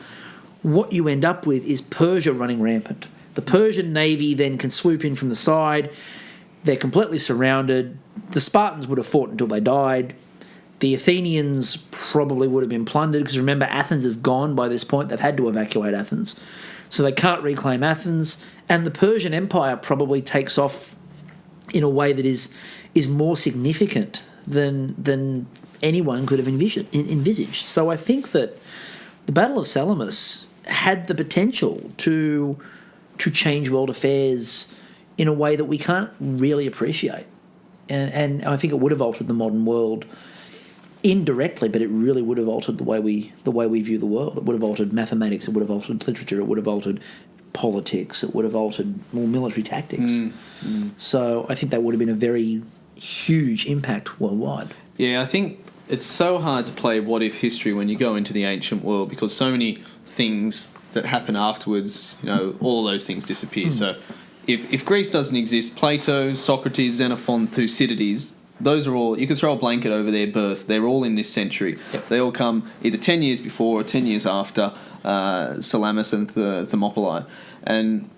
Speaker 1: what you end up with is Persia running rampant. The Persian navy then can swoop in from the side. They're completely surrounded. The Spartans would have fought until they died. The Athenians probably would have been plundered because remember, Athens is gone by this point. They've had to evacuate Athens. So they can't reclaim Athens. And the Persian Empire probably takes off in a way that is more significant than anyone could have envisaged. So I think that the Battle of Salamis had the potential to change world affairs in a way that we can't really appreciate. And I think it would have altered the modern world indirectly, but it really would have altered the way we view the world. It would have altered mathematics, it would have altered literature, it would have altered politics, it would have altered more military tactics. So I think that would have been a very huge impact worldwide.
Speaker 2: Yeah, I think it's so hard to play what-if history when you go into the ancient world because so many things that happen afterwards, all of those things disappear. So if Greece doesn't exist, Plato, Socrates, Xenophon, Thucydides, those are all, you can throw a blanket over their birth, they're all in this century.
Speaker 1: Yep.
Speaker 2: They all come either 10 years before or 10 years after Salamis and Thermopylae. And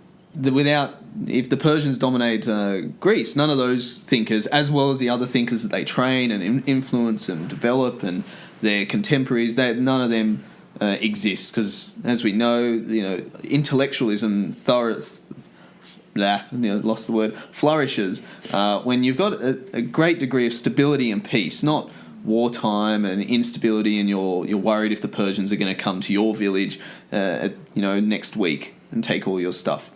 Speaker 2: if the Persians dominate Greece, none of those thinkers, as well as the other thinkers that they train and influence and develop and their contemporaries, none of them exist because, as we know, intellectualism flourishes when you've got a great degree of stability and peace, not wartime and instability, and you're worried if the Persians are going to come to your village, next week and take all your stuff.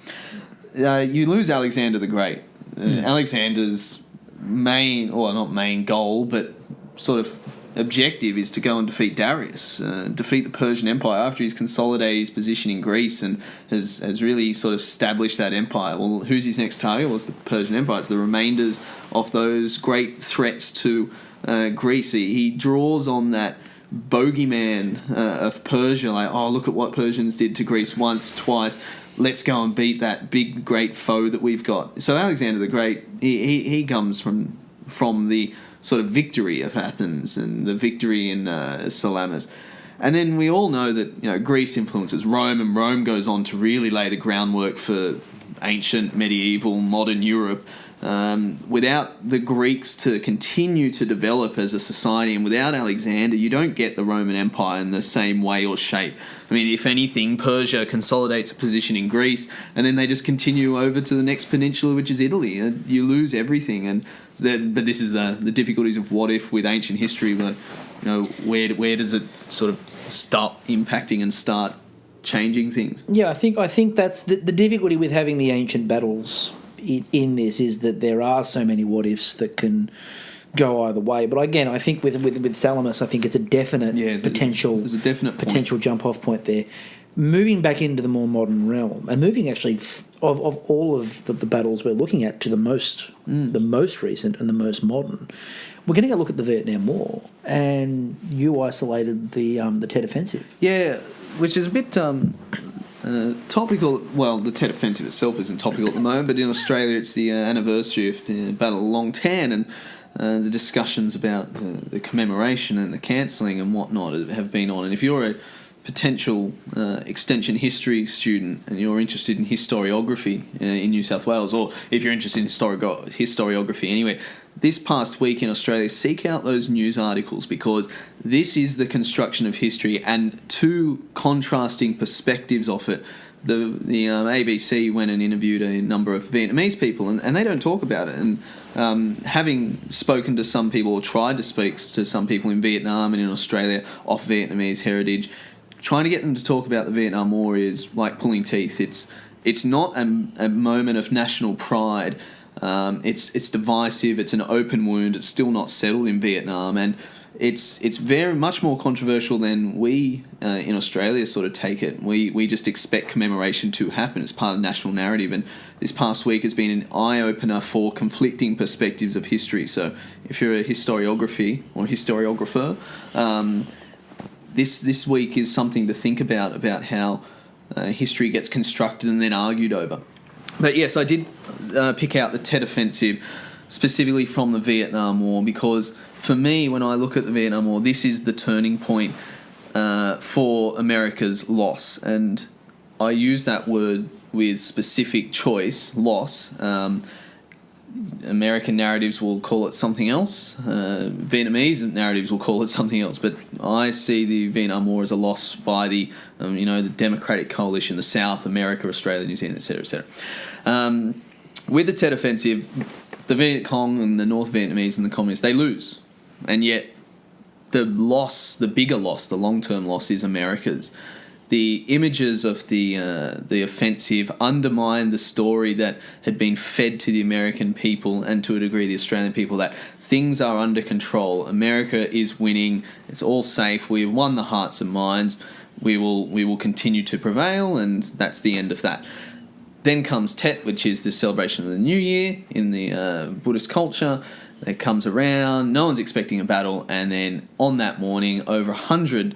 Speaker 2: You lose Alexander the Great. Alexander's not main goal, but sort of objective is to go and defeat Darius, defeat the Persian Empire after he's consolidated his position in Greece and has really sort of established that empire. Well, who's his next target? Well, it's the Persian Empire. It's the remainders of those great threats to Greece. He draws on that bogeyman of Persia, like, oh, look at what Persians did to Greece once, twice. Let's go and beat that big, great foe that we've got. So Alexander the Great, he comes from the sort of victory of Athens and the victory in Salamis. And then we all know that Greece influences Rome, and Rome goes on to really lay the groundwork for ancient, medieval, modern Europe. Without the Greeks to continue to develop as a society, and without Alexander, you don't get the Roman Empire in the same way or shape. I mean, if anything, Persia consolidates a position in Greece, and then they just continue over to the next peninsula, which is Italy. And you lose everything. But this is the difficulties of what if with ancient history. Where does it sort of stop impacting and start changing things?
Speaker 1: Yeah, I think that's the difficulty with having the ancient battles in this is that there are so many what ifs that can go either way. But again, I think with Salamis, I think it's a definite potential. There's a definite potential jump off point there. Moving back into the more modern realm, and moving actually of all of the battles we're looking at to the most recent and the most modern, we're getting a look at the Vietnam War, and you isolated the Tet Offensive.
Speaker 2: Yeah, which is a bit topical. Well, the Tet Offensive itself isn't topical at the moment, but in Australia it's the anniversary of the Battle of Long Tan, and the discussions about the commemoration and the cancelling and whatnot have been on. And if you're a potential extension history student and you're interested in historiography in New South Wales, or if you're interested in historiography anywhere, this past week in Australia, seek out those news articles, because this is the construction of history and two contrasting perspectives of it. The ABC went and interviewed a number of Vietnamese people, and they don't talk about it. And having spoken to some people, or tried to speak to some people in Vietnam and in Australia of Vietnamese heritage, trying to get them to talk about the Vietnam War is like pulling teeth. It's not a moment of national pride. It's divisive. It's an open wound. It's still not settled in Vietnam, and it's very much more controversial than we in Australia sort of take it. We just expect commemoration to happen as part of the national narrative, and this past week has been an eye-opener for conflicting perspectives of history. So if you're a historiography or historiographer, this week is something to think about how history gets constructed and then argued over. But yes, I did pick out the Tet Offensive. specifically from the Vietnam War, because for me, when I look at the Vietnam War, this is the turning point for America's loss. And I use that word with specific choice, loss. American narratives will call it something else. Vietnamese narratives will call it something else. But I see the Vietnam War as a loss by the Democratic Coalition, the South, America, Australia, New Zealand, etc., etc. With the Tet Offensive, the Viet Cong and the North Vietnamese and the Communists, they lose. And yet the loss, the bigger loss, the long-term loss is America's. The images of the offensive undermine the story that had been fed to the American people and to a degree the Australian people, that things are under control. America is winning. It's all safe. We have won the hearts and minds. We will continue to prevail, and that's the end of that. Then comes Tet, which is the celebration of the New Year in the Buddhist culture. It comes around. No one's expecting a battle, and then on that morning, over 100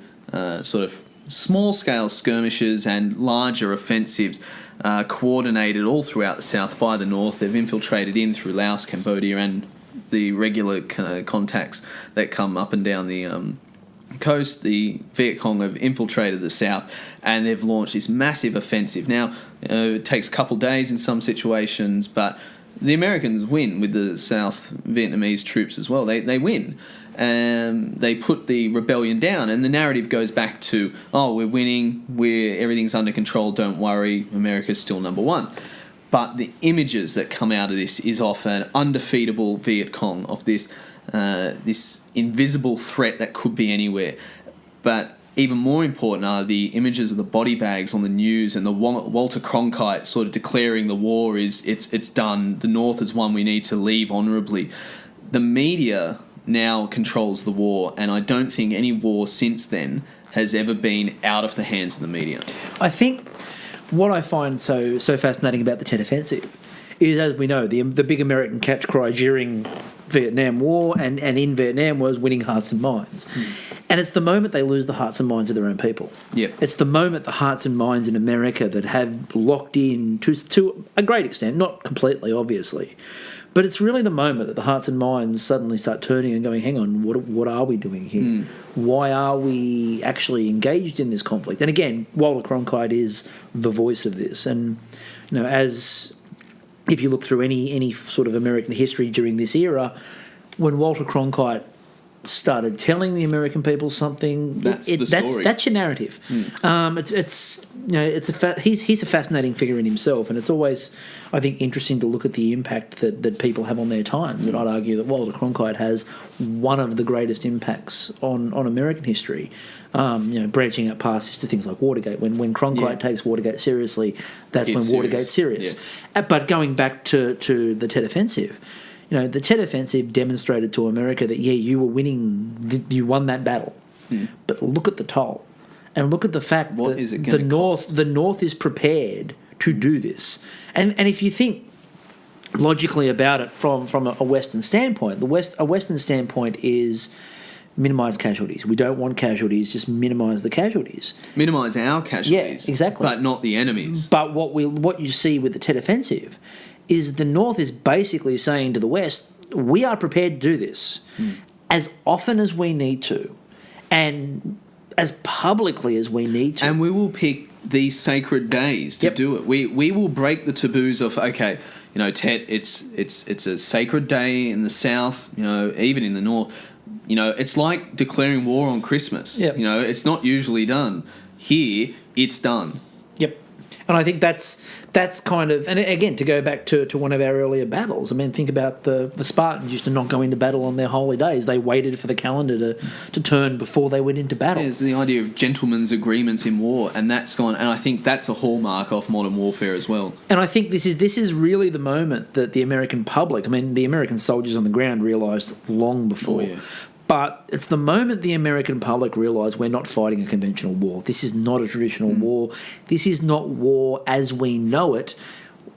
Speaker 2: sort of small-scale skirmishes and larger offensives coordinated all throughout the south by the north. They've infiltrated in through Laos, Cambodia, and the regular contacts that come up and down the coast. The Viet Cong have infiltrated the south, and they've launched this massive offensive. Now, it takes a couple days in some situations, but the Americans win with the South Vietnamese troops as well. They win. They put the rebellion down, and the narrative goes back to, we're winning, everything's under control, don't worry, America's still number one. But the images that come out of this is of an undefeatable Viet Cong, of this invisible threat that could be anywhere. But even more important are the images of the body bags on the news and the Walter Cronkite sort of declaring the war it's done, the North has won, we need to leave honourably. The media now controls the war, and I don't think any war since then has ever been out of the hands of the media.
Speaker 1: I think what I find so fascinating about the Tet Offensive is, as we know, the big American catchcry during Vietnam War and in Vietnam was winning hearts and minds. And it's the moment they lose the hearts and minds of their own people.
Speaker 2: Yep.
Speaker 1: It's the moment the hearts and minds in America that have locked in to a great extent, not completely, obviously, but it's really the moment that the hearts and minds suddenly start turning and going, hang on, what are we doing here? Why are we actually engaged in this conflict? And again, Walter Cronkite is the voice of this. And, as if you look through any sort of American history during this era, when Walter Cronkite started telling the American people something,
Speaker 2: that's the story.
Speaker 1: That's your narrative. He's a fascinating figure in himself, and it's always, I think, interesting to look at the impact that people have on their times. And I'd argue that Walter Cronkite has one of the greatest impacts on American history. Branching out past to things like Watergate. When Cronkite takes Watergate seriously, that's when Watergate's serious. Yeah. But going back to the Tet Offensive, the Tet Offensive demonstrated to America that, you were winning, you won that battle. But look at the toll. And look at the fact that the North is prepared to do this. And if you think logically about it from a Western standpoint, a Western standpoint is minimise casualties. We don't want casualties, just minimise the casualties.
Speaker 2: Minimise our casualties.
Speaker 1: Yeah, exactly.
Speaker 2: But not the enemies.
Speaker 1: But what you see with the Tet Offensive is the North is basically saying to the West, we are prepared to do this as often as we need to and as publicly as we need to.
Speaker 2: And we will pick these sacred days to do it. We will break the taboos of, Tet, it's a sacred day in the South, even in the North. It's like declaring war on Christmas.
Speaker 1: Yep.
Speaker 2: It's not usually done. Here, it's done.
Speaker 1: Yep. And I think that's kind of, and again, to go back to one of our earlier battles, I mean, think about the Spartans used to not go into battle on their holy days. They waited for the calendar to turn before they went into battle.
Speaker 2: Yeah, it's the idea of gentlemen's agreements in war, and that's gone, and I think that's a hallmark of modern warfare as well.
Speaker 1: And I think this is really the moment that the American public, I mean, the American soldiers on the ground realised long before. Oh, yeah. But it's the moment the American public realised we're not fighting a conventional war. This is not a traditional war. This is not war as we know it.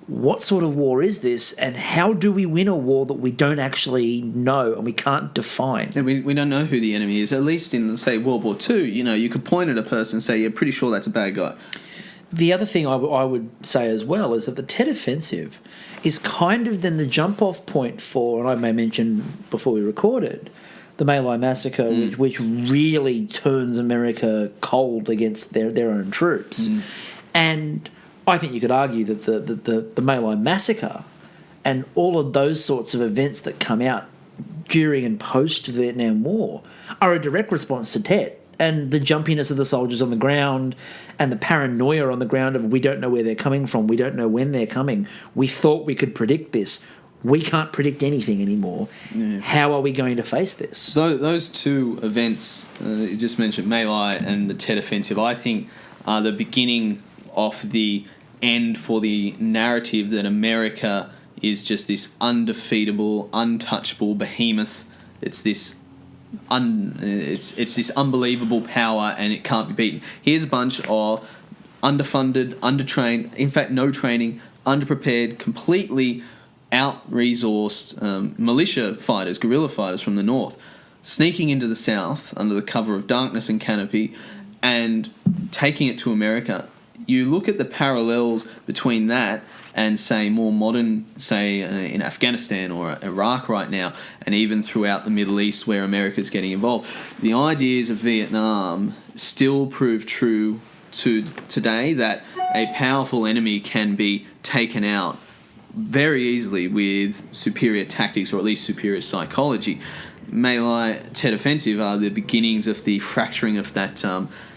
Speaker 1: What sort of war is this, and how do we win a war that we don't actually know and we can't define?
Speaker 2: And we don't know who the enemy is. At least in, say, World War II, you could point at a person and say, you're pretty sure that's a bad guy.
Speaker 1: the other thing I would say as well is that the Tet Offensive is kind of then the jump-off point for, and I may mention before we recorded, the My Lai massacre, which really turns America cold against their own troops. And I think you could argue that the My Lai massacre and all of those sorts of events that come out during and post the Vietnam War are a direct response to Tet. And the jumpiness of the soldiers on the ground and the paranoia on the ground of we don't know where they're coming from, we don't know when they're coming. We thought we could predict this. We can't predict anything anymore. Yeah. How are we going to face this?
Speaker 2: Those two events, you just mentioned, My Lai and the Tet Offensive, I think are the beginning of the end for the narrative that America is just this undefeatable, untouchable behemoth. It's this it's this unbelievable power, and it can't be beaten. Here's a bunch of underfunded, undertrained, in fact no training, underprepared, completely out-resourced militia fighters, guerrilla fighters from the north, sneaking into the south under the cover of darkness and canopy and taking it to America. You look at the parallels between that and, say, more modern, say, in Afghanistan or Iraq right now, and even throughout the Middle East where America's getting involved. The ideas of Vietnam still prove true to today, that a powerful enemy can be taken out very easily with superior tactics, or at least superior psychology. My Lai, Tet Offensive are the beginnings of the fracturing of that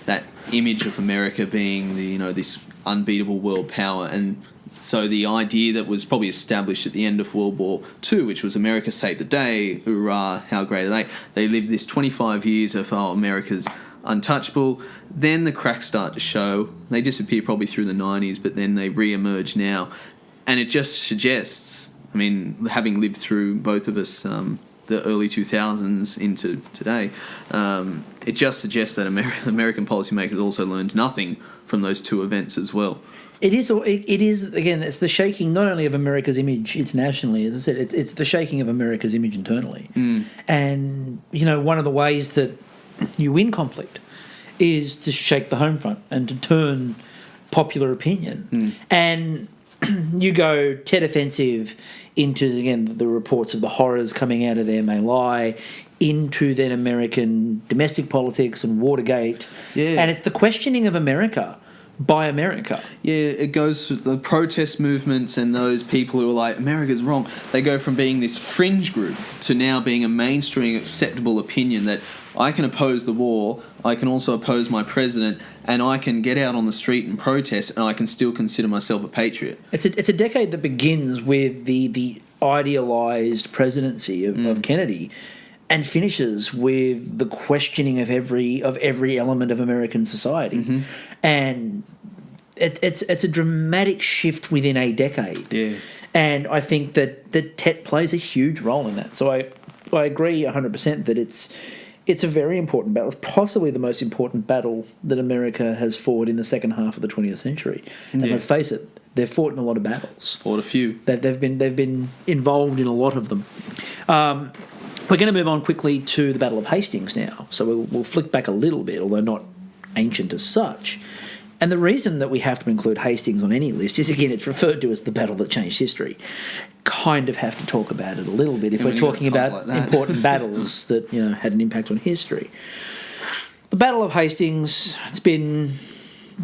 Speaker 2: that image of America being this unbeatable world power. And so the idea that was probably established at the end of World War II, which was America saved the day, hurrah, how great are they? They lived this 25 years of, America's untouchable. Then the cracks start to show. They disappear probably through the 90s, but then they re-emerge now. And it just suggests, I mean, having lived through, both of us, the early 2000s into today, it just suggests that American policymakers also learned nothing from those two events as well.
Speaker 1: It is, again, it's the shaking not only of America's image internationally, as I said, it's the shaking of America's image internally. And, one of the ways that you win conflict is to shake the home front and to turn popular opinion. And you go Tet Offensive into, again, the reports of the horrors coming out of there, My Lai, into then American domestic politics and Watergate. Yeah. And it's the questioning of America by America.
Speaker 2: Yeah, it goes to the protest movements and those people who are like, America's wrong. They go from being this fringe group to now being a mainstream acceptable opinion that I can oppose the war, I can also oppose my president, and I can get out on the street and protest, and I can still consider myself a patriot.
Speaker 1: It's a decade that begins with the idealised presidency of Kennedy, and finishes with the questioning of every element of American society. And it's a dramatic shift within a decade.
Speaker 2: Yeah.
Speaker 1: And I think that Tet plays a huge role in that. So I agree 100% that it's a very important battle. It's possibly the most important battle that America has fought in the second half of the 20th century. And let's face it, they've fought in a lot of battles.
Speaker 2: Fought a few.
Speaker 1: They've been involved in a lot of them. We're going to move on quickly to the Battle of Hastings now. So we'll flick back a little bit, although not ancient as such. And the reason that we have to include Hastings on any list is, again, it's referred to as the battle that changed history. Kind of have to talk about it a little bit if we're talking about important battles that had an impact on history. The Battle of Hastings, it's been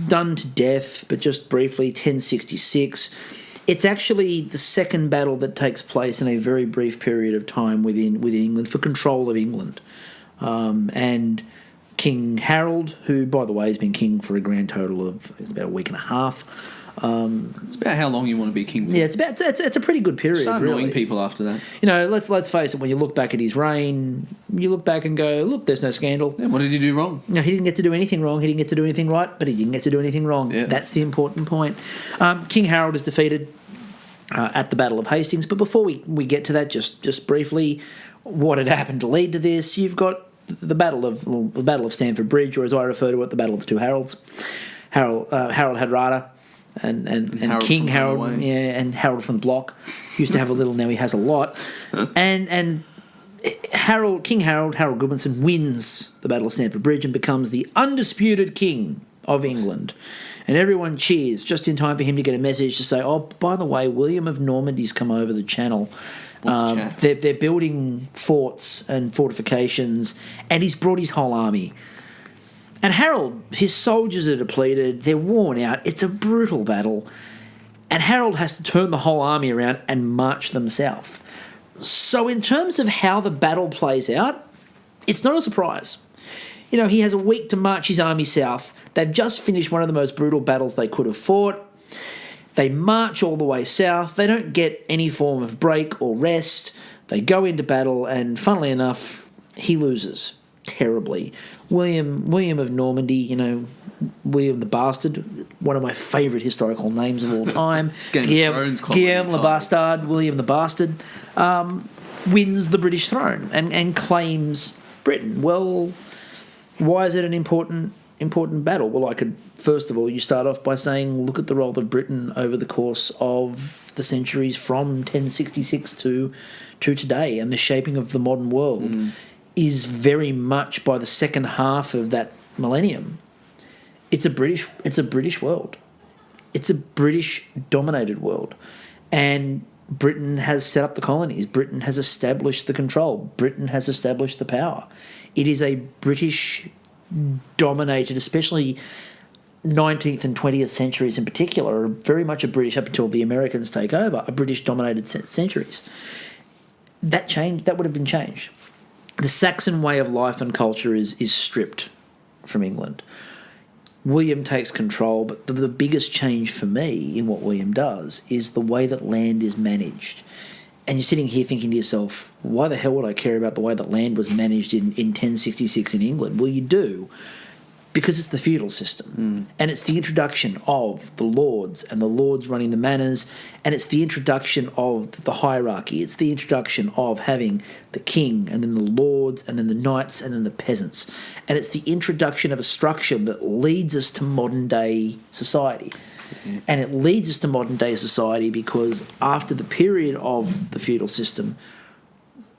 Speaker 1: done to death, but just briefly, 1066. It's actually the second battle that takes place in a very brief period of time within England for control of England. And King Harold, who, by the way, has been king for a grand total of about a week and a half.
Speaker 2: It's about how long you want to be king for.
Speaker 1: Yeah, it's a pretty good period.
Speaker 2: Start annoying people after that.
Speaker 1: Let's face it. When you look back at his reign, you look back and go, "Look, there's no scandal."
Speaker 2: Yeah, what did he do wrong?
Speaker 1: No, he didn't get to do anything wrong. He didn't get to do anything right, but he didn't get to do anything wrong. Yeah, that's the important point. King Harold is defeated at the Battle of Hastings. But before we get to that, just briefly, what had happened to lead to this? You've got the Battle of Stamford Bridge, or as I refer to it, the Battle of the Two Harolds. Harold Hardrada and King Harold, and Harold from the block used to have a little. Now he has a lot, and King Harold Goodmanson wins the Battle of Stamford Bridge and becomes the undisputed king of England. And everyone cheers just in time for him to get a message to say, oh, by the way, William of Normandy's come over the channel. They're building forts and fortifications, and he's brought his whole army. And Harold, his soldiers are depleted, they're worn out, it's a brutal battle, and Harold has to turn the whole army around and march them south. So in terms of how the battle plays out, it's not a surprise. You know, he has a week to march his army south. They've just finished one of the most brutal battles they could have fought. They march all the way south. They don't get any form of break or rest. They go into battle, and funnily enough, he loses terribly. William of Normandy, you know, William the Bastard, one of my favourite historical names of all time. Guillaume le Bastard, William the Bastard, wins the British throne and claims Britain. Well, why is it an important battle? Well, first of all, you start off by saying, look at the role of Britain over the course of the centuries from 1066 to today, and the shaping of the modern world is very much by the second half of that millennium. It's a British world. It's a British-dominated world. And Britain has set up the colonies. Britain has established the control. Britain has established the power. It is a British-dominated, especially 19th and 20th centuries in particular, are very much a British, up until the Americans take over, a British-dominated centuries. That would have been changed. The Saxon way of life and culture is stripped from England. William takes control, but the biggest change for me in what William does is the way that land is managed. And you're sitting here thinking to yourself, why the hell would I care about the way that land was managed in 1066 in England? Well, you do, because it's the feudal system. And it's the introduction of the lords, and the lords running the manors, and it's the introduction of the hierarchy. It's the introduction of having the king, and then the lords, and then the knights, and then the peasants. And it's the introduction of a structure that leads us to modern-day society. And it leads us to modern-day society because after the period of the feudal system,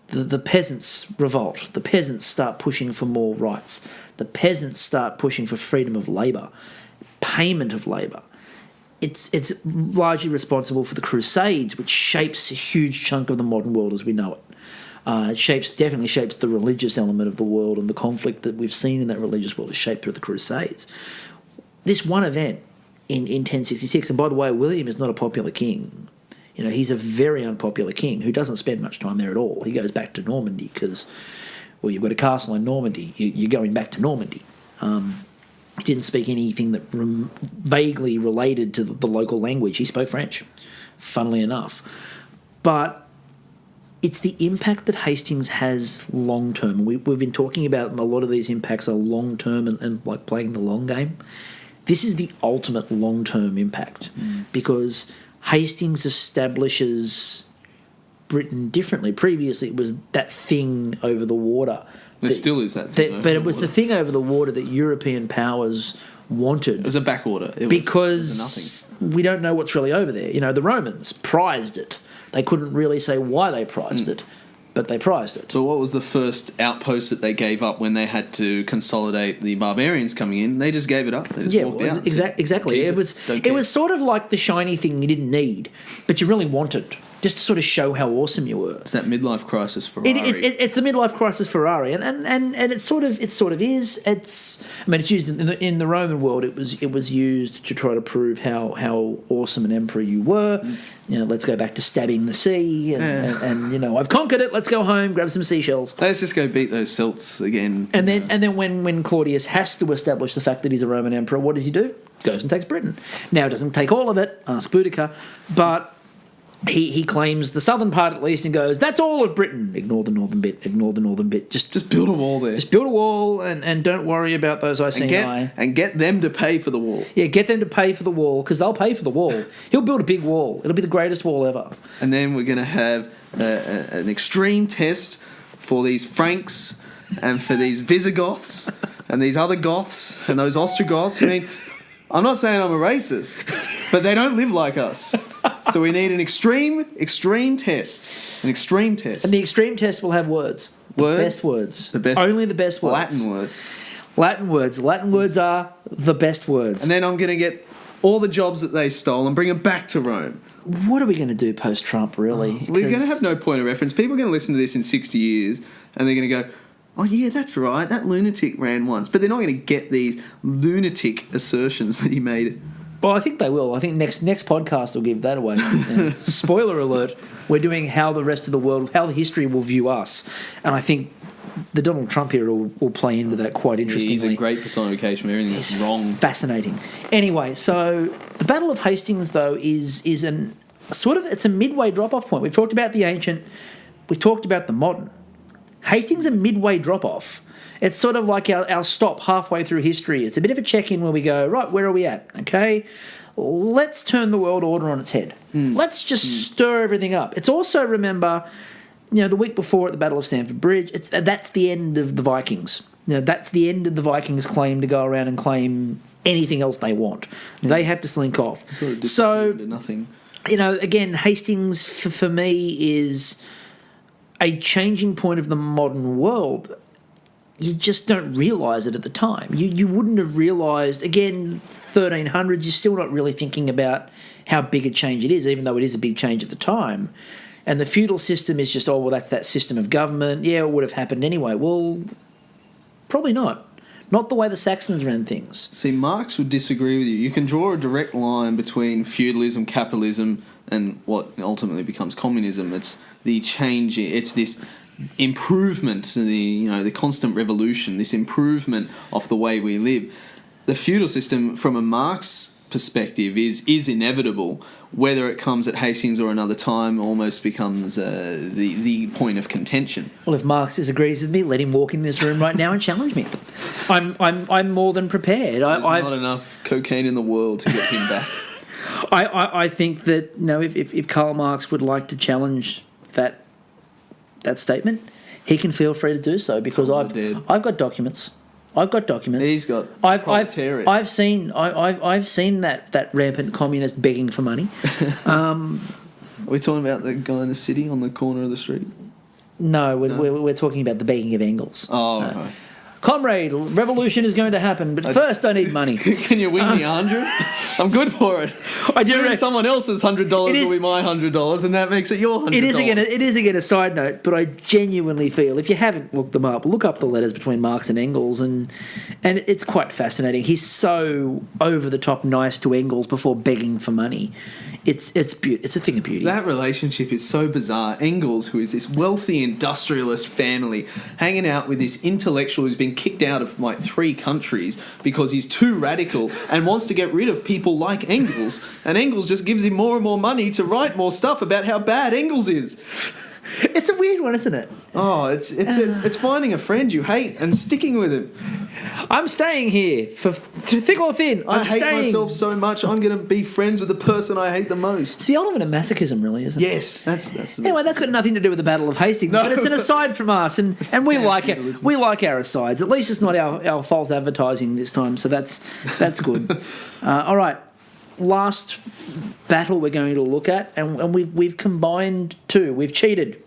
Speaker 1: the peasants revolt. The peasants start pushing for more rights. The peasants start pushing for freedom of labour, payment of labour. It's largely responsible for the Crusades, which shapes a huge chunk of the modern world as we know it. It definitely shapes the religious element of the world, and the conflict that we've seen in that religious world is shaped through the Crusades. This one event in 1066, and by the way, William is not a popular king. You know, he's a very unpopular king who doesn't spend much time there at all. He goes back to Normandy because, well, you've got a castle in Normandy. You're going back to Normandy. He didn't speak anything that vaguely related to the local language. He spoke French, funnily enough. But it's the impact that Hastings has long-term. We've been talking about a lot of these impacts are long-term and like playing the long game. This is the ultimate long-term impact because Hastings establishes Britain differently. Previously, it was that thing over the water.
Speaker 2: There still is that thing.
Speaker 1: But it was the thing over the water that European powers wanted.
Speaker 2: It was a backwater.
Speaker 1: Because we don't know what's really over there. You know, the Romans prized it. They couldn't really say why they prized it, but they prized it.
Speaker 2: So what was the first outpost that they gave up when they had to consolidate the barbarians coming in? They just gave it up. They just walked out.
Speaker 1: Exactly. It was sort of like the shiny thing you didn't need, but you really wanted, just to sort of show how awesome you were.
Speaker 2: It's that midlife crisis Ferrari.
Speaker 1: It's the midlife crisis Ferrari, and it sort of is. It's used in the Roman world. It was used to try to prove how awesome an emperor you were. You know, let's go back to stabbing the sea, and you know, I've conquered it. Let's go home, grab some seashells.
Speaker 2: Let's just go beat those Celts again.
Speaker 1: And then when Claudius has to establish the fact that he's a Roman emperor, what does he do? Goes and takes Britain. Now, he doesn't take all of it, ask Boudica, but he claims the southern part at least and goes, that's all of Britain. Ignore the northern bit. Just
Speaker 2: build a wall there.
Speaker 1: Just build a wall and don't worry about those Iceni.
Speaker 2: And get them to pay for the wall.
Speaker 1: Yeah, get them to pay for the wall because they'll pay for the wall. He'll build a big wall. It'll be the greatest wall ever.
Speaker 2: And then we're going to have an extreme test for these Franks and for these Visigoths and these other Goths and those Ostrogoths. I mean, I'm not saying I'm a racist, but they don't live like us. So we need an extreme test. An extreme test.
Speaker 1: And the extreme test will have words. The best words.
Speaker 2: The best.
Speaker 1: Only the best words.
Speaker 2: Latin words.
Speaker 1: Latin words. Latin words are the best words.
Speaker 2: And then I'm going to get all the jobs that they stole and bring them back to Rome.
Speaker 1: What are we going to do post-Trump, really?
Speaker 2: We're going to have no point of reference. People are going to listen to this in 60 years and they're going to go, oh, yeah, that's right, that lunatic ran once. But they're not going to get these lunatic assertions that he made.
Speaker 1: Well, I think they will. I think next podcast will give that away. Yeah. Spoiler alert, we're doing how the rest of the world, how the history will view us. And I think the Donald Trump era will play into that quite interestingly.
Speaker 2: He's a great personification of everything that's wrong.
Speaker 1: Fascinating. Anyway, so the Battle of Hastings, though, is an sort of, it's a midway drop-off point. We've talked about the ancient, we've talked about the modern. Hastings a midway drop-off. It's sort of like our stop halfway through history. It's a bit of a check-in where we go, right, where are we at? Okay, let's turn the world order on its head. Let's just stir everything up. It's also, remember, the week before at the Battle of Stamford Bridge, that's the end of the Vikings. That's the end of the Vikings' claim to go around and claim anything else they want. They have to slink off.
Speaker 2: So nothing.
Speaker 1: Again, Hastings for me is a changing point of the modern world. You just don't realise it at the time. You wouldn't have realised, again, 1300s, you're still not really thinking about how big a change it is, even though it is a big change at the time. And the feudal system is just, that's that system of government. Yeah, it would have happened anyway. Well, probably not. Not the way the Saxons ran things.
Speaker 2: See, Marx would disagree with you. You can draw a direct line between feudalism, capitalism, and what ultimately becomes communism. It's the change, it's this improvement, the constant revolution, this improvement of the way we live. The feudal system, from a Marx perspective, is inevitable. Whether it comes at Hastings or another time almost becomes the point of contention.
Speaker 1: Well, if Marx disagrees with me, let him walk in this room right now and challenge me. I'm more than prepared.
Speaker 2: There's not enough cocaine in the world to get him back.
Speaker 1: I think that if Karl Marx would like to challenge that statement, he can feel free to do so, because I've got documents.
Speaker 2: He's got
Speaker 1: I've seen that rampant communist begging for money.
Speaker 2: Are we talking about the guy in the city on the corner of the street?
Speaker 1: No, we're talking about the begging of Engels.
Speaker 2: Oh, right.
Speaker 1: Comrade, revolution is going to happen, but first I need money.
Speaker 2: Can you win me 100? I'm good for it.
Speaker 1: I do.
Speaker 2: Someone else's $100 will be my $100, and that makes it your $100.
Speaker 1: It is again a side note, but I genuinely feel, if you haven't looked them up, look up the letters between Marx and Engels, and it's quite fascinating. He's so over the top nice to Engels before begging for money. It's a thing of beauty.
Speaker 2: That relationship is so bizarre. Engels, who is this wealthy industrialist family, hanging out with this intellectual who's been kicked out of like 3 countries because he's too radical and wants to get rid of people like Engels, and Engels just gives him more and more money to write more stuff about how bad Engels is.
Speaker 1: It's a weird one, isn't it?
Speaker 2: Oh, it's finding a friend you hate and sticking with him.
Speaker 1: I'm staying here for thick or thin.
Speaker 2: I hate myself so much, I'm going to be friends with the person I hate the most.
Speaker 1: It's the ultimate of masochism, really, isn't it?
Speaker 2: Yes, that's the
Speaker 1: anyway, that's got nothing to do with the Battle of Hastings, but it's an aside from us, and we like it. We like our asides. At least it's not our false advertising this time, so that's good. All right, last battle we're going to look at, and we've combined 2. We've cheated.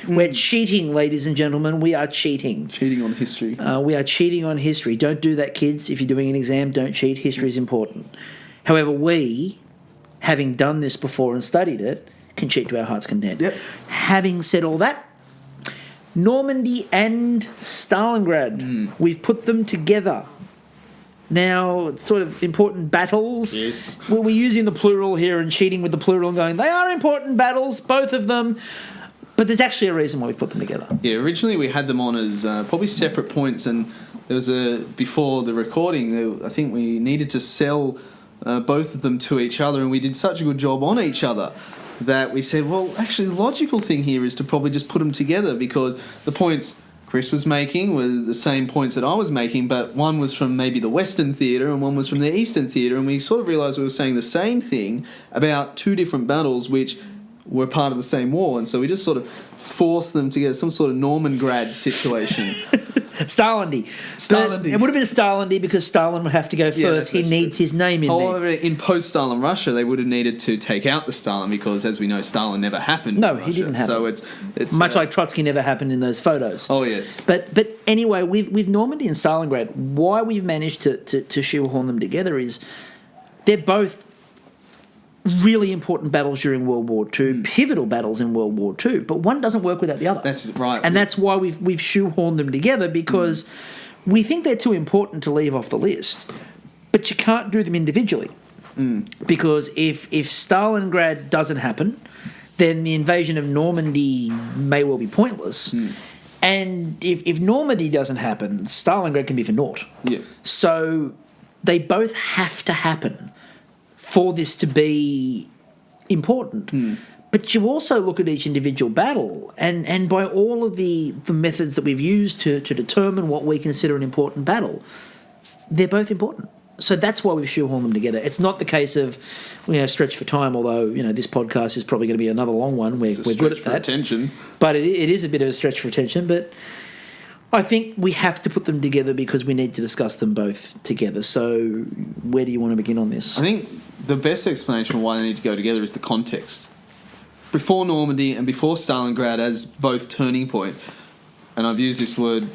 Speaker 1: We're cheating, ladies and gentlemen. We are cheating.
Speaker 2: Cheating on history.
Speaker 1: We are cheating on history. Don't do that, kids. If you're doing an exam, don't cheat. History is important. However, we, having done this before and studied it, can cheat to our heart's content.
Speaker 2: Yep.
Speaker 1: Having said all that, Normandy and Stalingrad, we've put them together. Now, it's sort of important battles.
Speaker 2: Yes.
Speaker 1: We're using the plural here and cheating with the plural and going, they are important battles, both of them. But there's actually a reason why we put them together.
Speaker 2: Yeah, originally we had them on as probably separate points, and there was before the recording, I think we needed to sell both of them to each other, and we did such a good job on each other that we said, well, actually the logical thing here is to probably just put them together, because the points Chris was making were the same points that I was making, but one was from maybe the Western theatre and one was from the Eastern theatre, and we sort of realised we were saying the same thing about 2 different battles, which were part of the same war, and so we just sort of forced them together, some sort of Normangrad situation.
Speaker 1: Stalindy. It would have been a Stalindy because Stalin would have to go first. He needs his name in there.
Speaker 2: However, in post-Stalin Russia, they would have needed to take out the Stalin because, as we know, Stalin never happened.
Speaker 1: No,
Speaker 2: in
Speaker 1: he didn't happen.
Speaker 2: So it's
Speaker 1: much like Trotsky never happened in those photos.
Speaker 2: Oh yes.
Speaker 1: But anyway, with Normandy and Stalingrad, why we've managed to shoehorn them together is they're both really important battles during World War II, pivotal battles in World War II, but one doesn't work without the other.
Speaker 2: That's right.
Speaker 1: And that's why we've shoehorned them together, because we think they're too important to leave off the list. But you can't do them individually. Because if Stalingrad doesn't happen, then the invasion of Normandy may well be pointless. And if Normandy doesn't happen, Stalingrad can be for naught.
Speaker 2: Yeah.
Speaker 1: So they both have to happen for this to be important. But you also look at each individual battle, and by all of the methods that we've used to determine what we consider an important battle, they're both important. So that's why we've shoehorned them together. It's not the case of stretch for time, although this podcast is probably going to be another long one. We're good at that.
Speaker 2: Attention.
Speaker 1: But it is a bit of a stretch for attention, but I think we have to put them together because we need to discuss them both together. So where do you want to begin on this?
Speaker 2: I think the best explanation of why they need to go together is the context. Before Normandy and before Stalingrad as both turning points, and I've used this word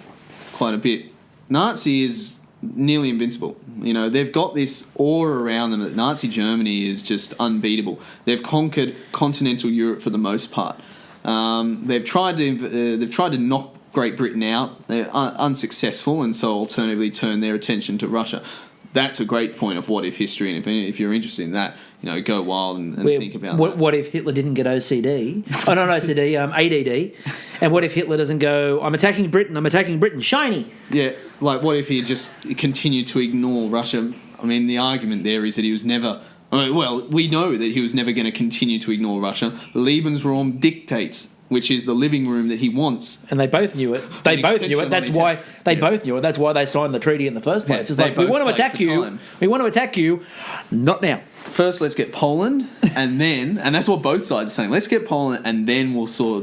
Speaker 2: quite a bit, Nazi is nearly invincible. They've got this aura around them that Nazi Germany is just unbeatable. They've conquered continental Europe for the most part. They've tried to knock Great Britain out. They're unsuccessful, and so alternatively turn their attention to Russia. That's a great point of what if history, and if you're interested in that, go wild and think about that.
Speaker 1: What if Hitler didn't get OCD? Oh, not OCD, ADD. And what if Hitler doesn't go, I'm attacking Britain, shiny?
Speaker 2: Yeah, like what if he just continued to ignore Russia? I mean, the argument there is that he was never... Well, we know that he was never going to continue to ignore Russia. Lebensraum dictates, which is the living room that he wants.
Speaker 1: And they both knew it. They both knew it. That's why both knew it. That's why they signed the treaty in the first place. It's like, we want to attack you. We want to attack you. Not now.
Speaker 2: First, let's get Poland, and then, and that's what both sides are saying. Let's get Poland, and then we'll we'll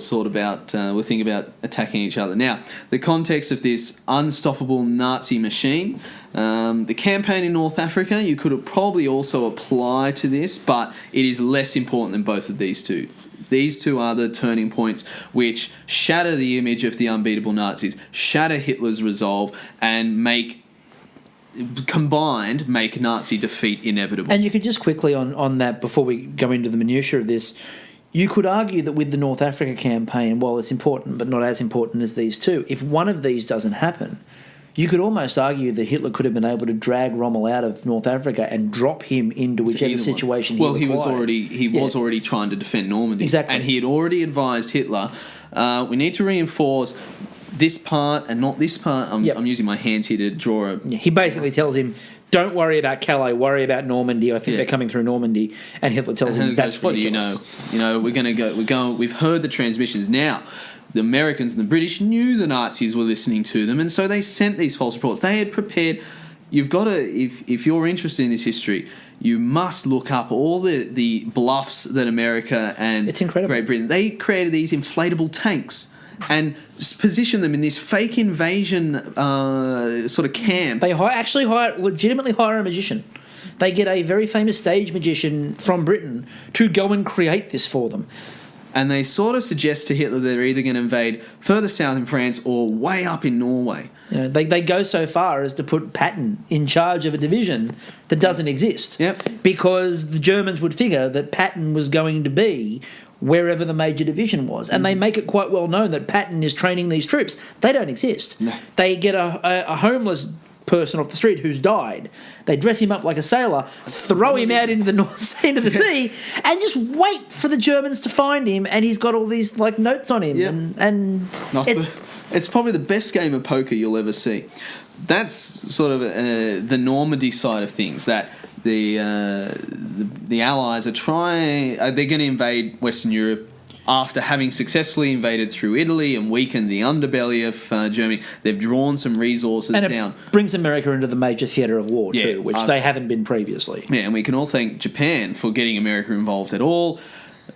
Speaker 2: think about attacking each other. Now, the context of this unstoppable Nazi machine, the campaign in North Africa, you could probably also apply to this, but it is less important than both of these two. These two are the turning points which shatter the image of the unbeatable Nazis, shatter Hitler's resolve, and make Nazi defeat inevitable.
Speaker 1: And you could just quickly on that, before we go into the minutiae of this, you could argue that with the North Africa campaign, while it's important but not as important as these two, if one of these doesn't happen, you could almost argue that Hitler could have been able to drag Rommel out of North Africa and drop him into whichever situation he required.
Speaker 2: He was already trying to defend Normandy.
Speaker 1: Exactly.
Speaker 2: And he had already advised Hitler, we need to reinforce this part and not this part. I'm using my hands here to draw a...
Speaker 1: He basically tells him, don't worry about Calais, worry about Normandy. I think they're coming through Normandy. And Hitler tells him, that's ridiculous.
Speaker 2: We're going to go... We've heard the transmissions now. The Americans and the British knew the Nazis were listening to them, and so they sent these false reports. They had prepared... You've got to... If you're interested in this history, you must look up all the bluffs that America and Great Britain... They created these inflatable tanks and position them in this fake invasion sort of camp.
Speaker 1: They legitimately hire a magician. They get a very famous stage magician from Britain to go and create this for them.
Speaker 2: And they sort of suggest to Hitler they're either going to invade further south in France or way up in Norway.
Speaker 1: They go so far as to put Patton in charge of a division that doesn't exist.
Speaker 2: Yep.
Speaker 1: Because the Germans would figure that Patton was going to be wherever the major division was. And they make it quite well known that Patton is training these troops. They don't exist.
Speaker 2: No.
Speaker 1: They get a homeless person off the street who's died. They dress him up like a sailor, throw him out into the sea, and just wait for the Germans to find him. And he's got all these notes on him.
Speaker 2: Yep.
Speaker 1: And
Speaker 2: it's probably the best game of poker you'll ever see. That's sort of the Normandy side of things. That the Allies are trying. They're going to invade Western Europe. After having successfully invaded through Italy and weakened the underbelly of Germany, they've drawn some resources down. And
Speaker 1: it brings America into the major theatre of war too, which they haven't been previously.
Speaker 2: Yeah, and we can all thank Japan for getting America involved at all.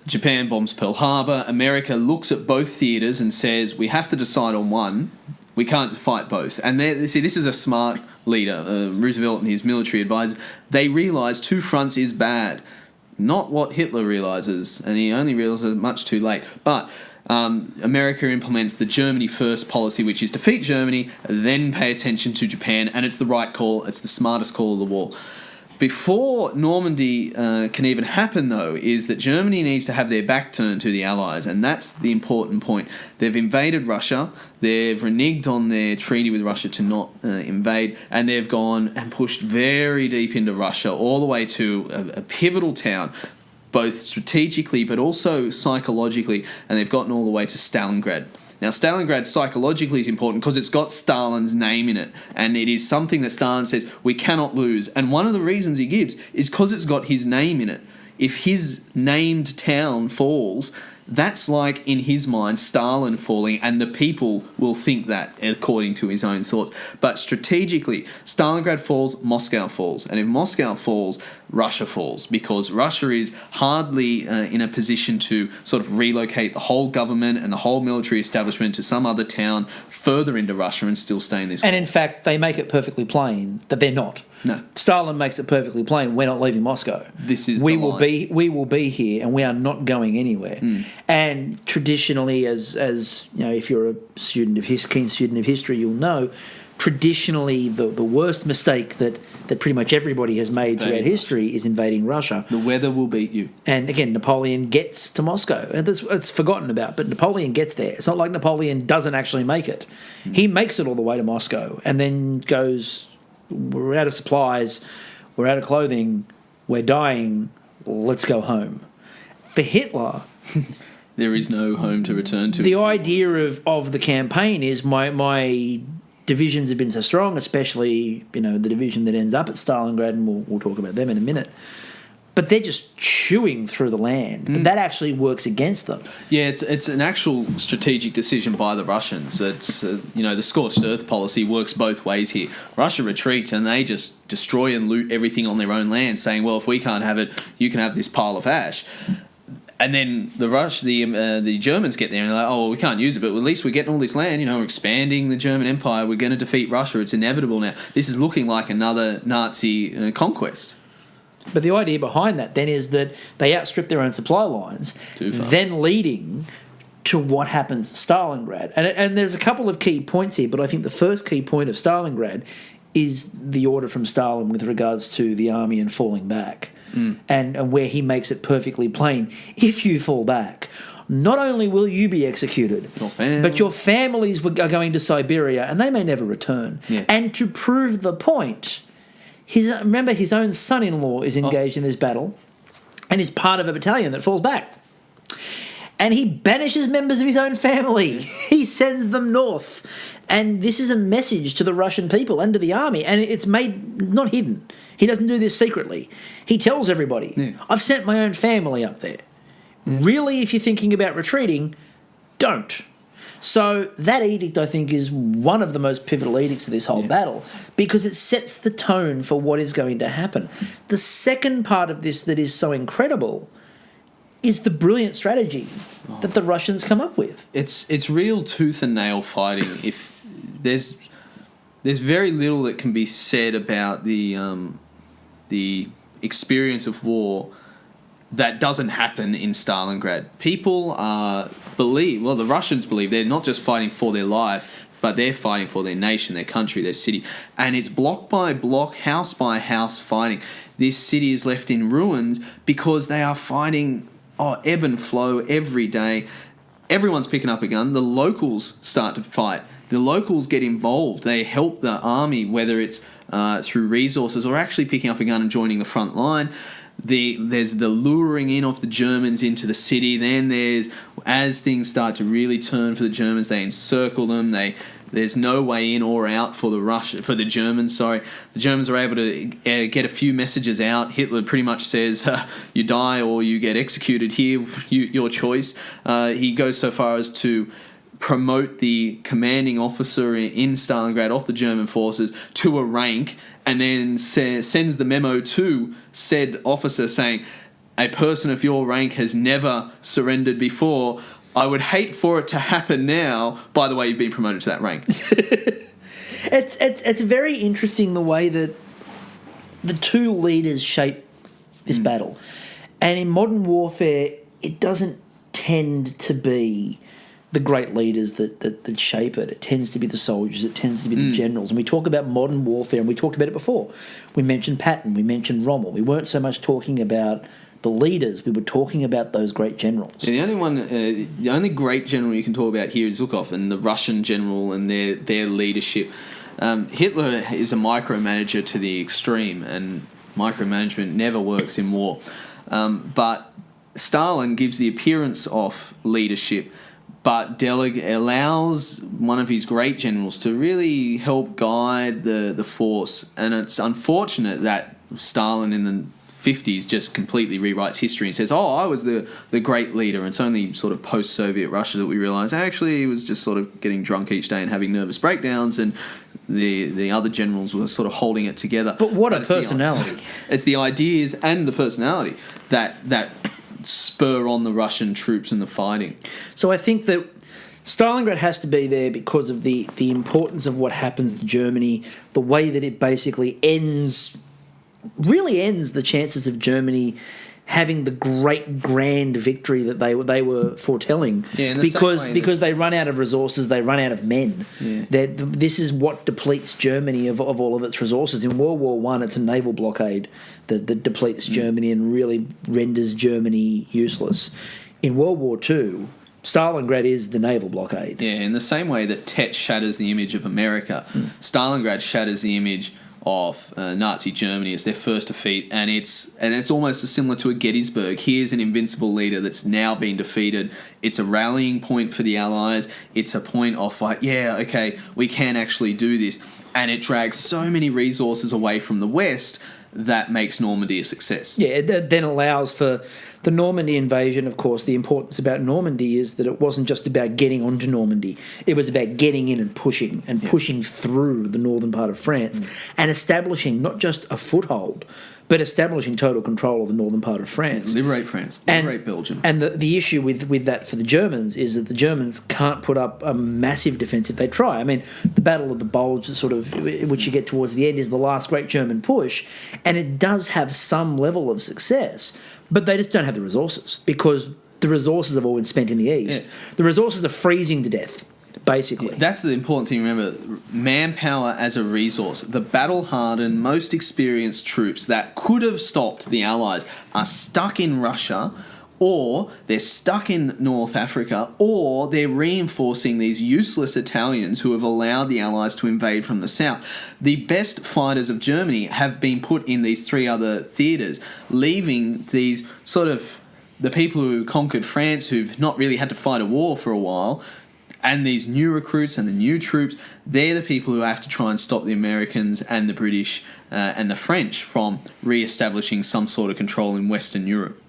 Speaker 2: Japan bombs Pearl Harbor. America looks at both theaters and says, we have to decide on one. We can't fight both. And this is a smart leader, Roosevelt and his military advisors. They realise two fronts is bad. Not what Hitler realises, and he only realises it much too late. But America implements the Germany first policy, which is defeat Germany, then pay attention to Japan, and it's the right call. It's the smartest call of the war. Before Normandy can even happen, though, is that Germany needs to have their back turned to the Allies, and that's the important point. They've invaded Russia, they've reneged on their treaty with Russia to not invade, and they've gone and pushed very deep into Russia, all the way to a pivotal town, both strategically but also psychologically, and they've gotten all the way to Stalingrad. Now, Stalingrad psychologically is important because it's got Stalin's name in it, and it is something that Stalin says we cannot lose. And one of the reasons he gives is because it's got his name in it. If his named town falls, that's like, in his mind, Stalin falling, and the people will think that according to his own thoughts. But strategically, Stalingrad falls, Moscow falls. And if Moscow falls, Russia falls, because Russia is hardly in a position to sort of relocate the whole government and the whole military establishment to some other town further into Russia and still stay in this.
Speaker 1: And in fact, they make it perfectly plain that they're not.
Speaker 2: No.
Speaker 1: Stalin makes it perfectly plain, we're not leaving Moscow.
Speaker 2: This is
Speaker 1: we will be here, and we are not going anywhere. And traditionally, as you know, if you're a keen student of history, you'll know, traditionally the worst mistake that pretty much everybody has made throughout history is invading Russia.
Speaker 2: The weather will beat you.
Speaker 1: And again, Napoleon gets to Moscow. And it's forgotten about, but Napoleon gets there. It's not like Napoleon doesn't actually make it. He makes it all the way to Moscow and then goes, we're out of supplies, we're out of clothing, we're dying, let's go home. For Hitler,
Speaker 2: there is no home to return to.
Speaker 1: The idea of the campaign is my divisions have been so strong, especially, you know, the division that ends up at Stalingrad, and we'll talk about them in a minute. But they're just chewing through the land. But that actually works against them.
Speaker 2: Yeah, it's an actual strategic decision by the Russians. It's the scorched earth policy works both ways here. Russia retreats and they just destroy and loot everything on their own land, saying, well, if we can't have it, you can have this pile of ash. And then the Germans get there and they're like, oh, well, we can't use it, but at least we're getting all this land. You know, we're expanding the German Empire. We're going to defeat Russia. It's inevitable now. This is looking like another Nazi conquest.
Speaker 1: But the idea behind that then is that they outstrip their own supply lines, then leading to what happens at Stalingrad. And there's a couple of key points here, but I think the first key point of Stalingrad is the order from Stalin with regards to the army and falling back, and where he makes it perfectly plain. If you fall back, not only will you be executed, but your families are going to Siberia and they may never return.
Speaker 2: Yeah.
Speaker 1: And to prove the point, remember his own son-in-law is engaged in this battle and is part of a battalion that falls back. And he banishes members of his own family. He sends them north. And this is a message to the Russian people and to the army. And it's made not hidden. He doesn't do this secretly. He tells everybody, I've sent my own family up there. Really, if you're thinking about retreating, don't. So that edict, I think, is one of the most pivotal edicts of this whole battle because it sets the tone for what is going to happen. The second part of this that is so incredible is the brilliant strategy that the Russians come up with.
Speaker 2: It's real tooth and nail fighting. If there's very little that can be said about the experience of war that doesn't happen in Stalingrad. People the Russians believe they're not just fighting for their life, but they're fighting for their nation, their country, their city. And it's block by block, house by house fighting. This city is left in ruins because they are fighting ebb and flow every day. Everyone's picking up a gun. The locals start to fight. The locals get involved. They help the army, whether it's through resources or actually picking up a gun and joining the front line. There's the luring in of the Germans into the city. Then as things start to really turn for the Germans, they encircle them. There's no way in or out for the Germans. Sorry, the Germans are able to get a few messages out. Hitler pretty much says, "You die or you get executed here. Your choice." He goes so far as to promote the commanding officer in Stalingrad of the German forces to a rank, and then sends the memo to said officer saying, a person of your rank has never surrendered before. I would hate for it to happen now. By the way, you've been promoted to that rank.
Speaker 1: It's very interesting the way that the two leaders shape this battle. And in modern warfare, it doesn't tend to be the great leaders that shape it. It tends to be the soldiers. It tends to be the generals. And we talk about modern warfare, and we talked about it before. We mentioned Patton. We mentioned Rommel. We weren't so much talking about the leaders. We were talking about those great generals.
Speaker 2: Yeah, the only great general you can talk about here is Zhukov and the Russian general and their leadership. Hitler is a micromanager to the extreme, and micromanagement never works in war. But Stalin gives the appearance of leadership, but allows one of his great generals to really help guide the force. And it's unfortunate that Stalin in the 50s just completely rewrites history and says, I was the great leader. And it's only sort of post-Soviet Russia that we realise actually he was just sort of getting drunk each day and having nervous breakdowns, and the other generals were sort of holding it together.
Speaker 1: But what a personality.
Speaker 2: It's the ideas and the personality that spur on the Russian troops and the fighting.
Speaker 1: So I think that Stalingrad has to be there because of the importance of what happens to Germany, the way that it basically really ends the chances of Germany having the great grand victory that they were foretelling.
Speaker 2: Yeah,
Speaker 1: because they run out of resources, they run out of men.
Speaker 2: Yeah.
Speaker 1: This is what depletes Germany of all of its resources. In World War I, it's a naval blockade that depletes Germany and really renders Germany useless. In World War II, Stalingrad is the naval blockade.
Speaker 2: Yeah, in the same way that Tet shatters the image of America, Stalingrad shatters the image of Nazi Germany. It's their first defeat, and it's almost similar to a Gettysburg. Here's an invincible leader that's now been defeated. It's a rallying point for the Allies. It's a point of like, yeah, okay, we can actually do this, and it drags so many resources away from the West that makes Normandy a success.
Speaker 1: Yeah, it then allows for the Normandy invasion. Of course, the importance about Normandy is that it wasn't just about getting onto Normandy. It was about getting in and pushing through the northern part of France and establishing not just a foothold, but establishing total control of the northern part of France.
Speaker 2: Liberate France. Liberate Belgium.
Speaker 1: And the issue with that for the Germans is that the Germans can't put up a massive defence if they try. I mean, the Battle of the Bulge, sort of, which you get towards the end, is the last great German push, and it does have some level of success, but they just don't have the resources because the resources have all been spent in the East. Yeah. The resources are freezing to death, basically.
Speaker 2: That's the important thing to remember. Manpower as a resource. The battle-hardened, most experienced troops that could have stopped the Allies are stuck in Russia, or they're stuck in North Africa, or they're reinforcing these useless Italians who have allowed the Allies to invade from the south. The best fighters of Germany have been put in these three other theatres, leaving these sort of the people who conquered France, who've not really had to fight a war for a while, and these new recruits and the new troops, they're the people who have to try and stop the Americans and the British and the French from re-establishing some sort of control in Western Europe.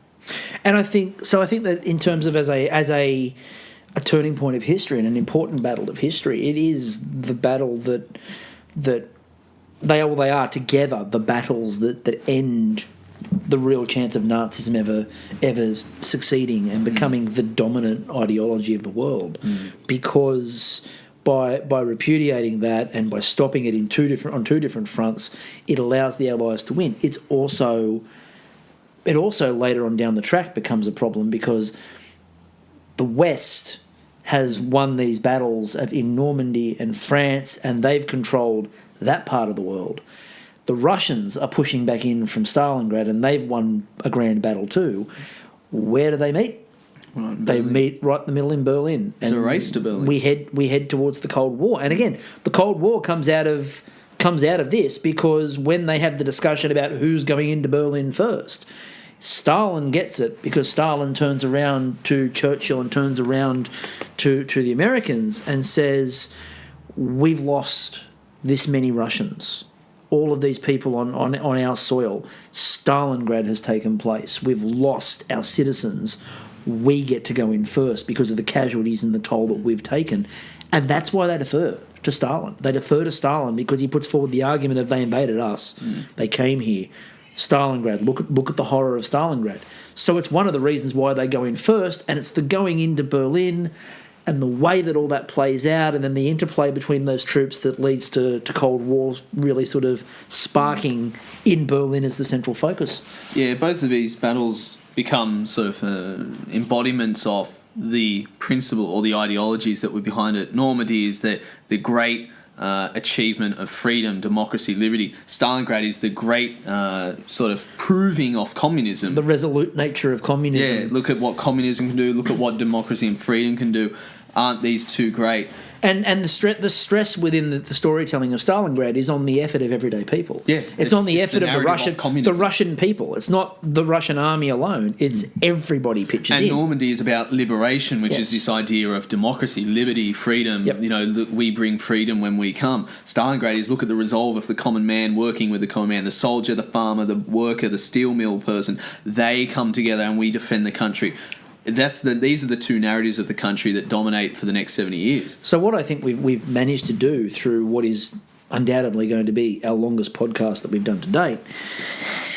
Speaker 1: And I think that in terms of as a turning point of history and an important battle of history, it is the battle that they are together, the battles that end the real chance of Nazism ever succeeding and becoming the dominant ideology of the world, because by repudiating that and by stopping it on two different fronts, it allows the Allies to win. It also later on down the track becomes a problem because the West has won these battles in Normandy and France, and they've controlled that part of the world. The Russians are pushing back in from Stalingrad, and they've won a grand battle too. Where do they meet? They meet right in the middle in Berlin.
Speaker 2: It's a race to Berlin.
Speaker 1: We head towards the Cold War, and again, the Cold War comes out of this because when they have the discussion about who's going into Berlin first, Stalin gets it because Stalin turns around to Churchill and turns around to the Americans and says, "We've lost this many Russians. All of these people on our soil. Stalingrad has taken place. We've lost our citizens. We get to go in first because of the casualties and the toll that we've taken." And that's why they defer to Stalin. They defer to Stalin because he puts forward the argument of they invaded us. They came here. Stalingrad. Look at the horror of Stalingrad. So it's one of the reasons why they go in first, and it's the going into Berlin and the way that all that plays out, and then the interplay between those troops that leads to Cold War really sort of sparking in Berlin as the central focus.
Speaker 2: Yeah, both of these battles become sort of embodiments of the principle or the ideologies that were behind it. Normandy is the great achievement of freedom, democracy, liberty. Stalingrad is the great sort of proving of communism.
Speaker 1: The resolute nature of communism.
Speaker 2: Yeah, look at what communism can do, look at what democracy and freedom can do. Aren't these two great?
Speaker 1: And the stress within the storytelling of Stalingrad is on the effort of everyday people.
Speaker 2: Yeah,
Speaker 1: it's on the effort
Speaker 2: the
Speaker 1: of the Russian people. It's not the Russian army alone. It's everybody pitches in.
Speaker 2: And Normandy is about liberation, which is this idea of democracy, liberty, freedom.
Speaker 1: Yep.
Speaker 2: You know, look, we bring freedom when we come. Stalingrad is look at the resolve of the common man working with the common man, the soldier, the farmer, the worker, the steel mill person. They come together and we defend the country. These are the two narratives of the country that dominate for the next 70 years.
Speaker 1: So what I think we've managed to do through what is undoubtedly going to be our longest podcast that we've done to date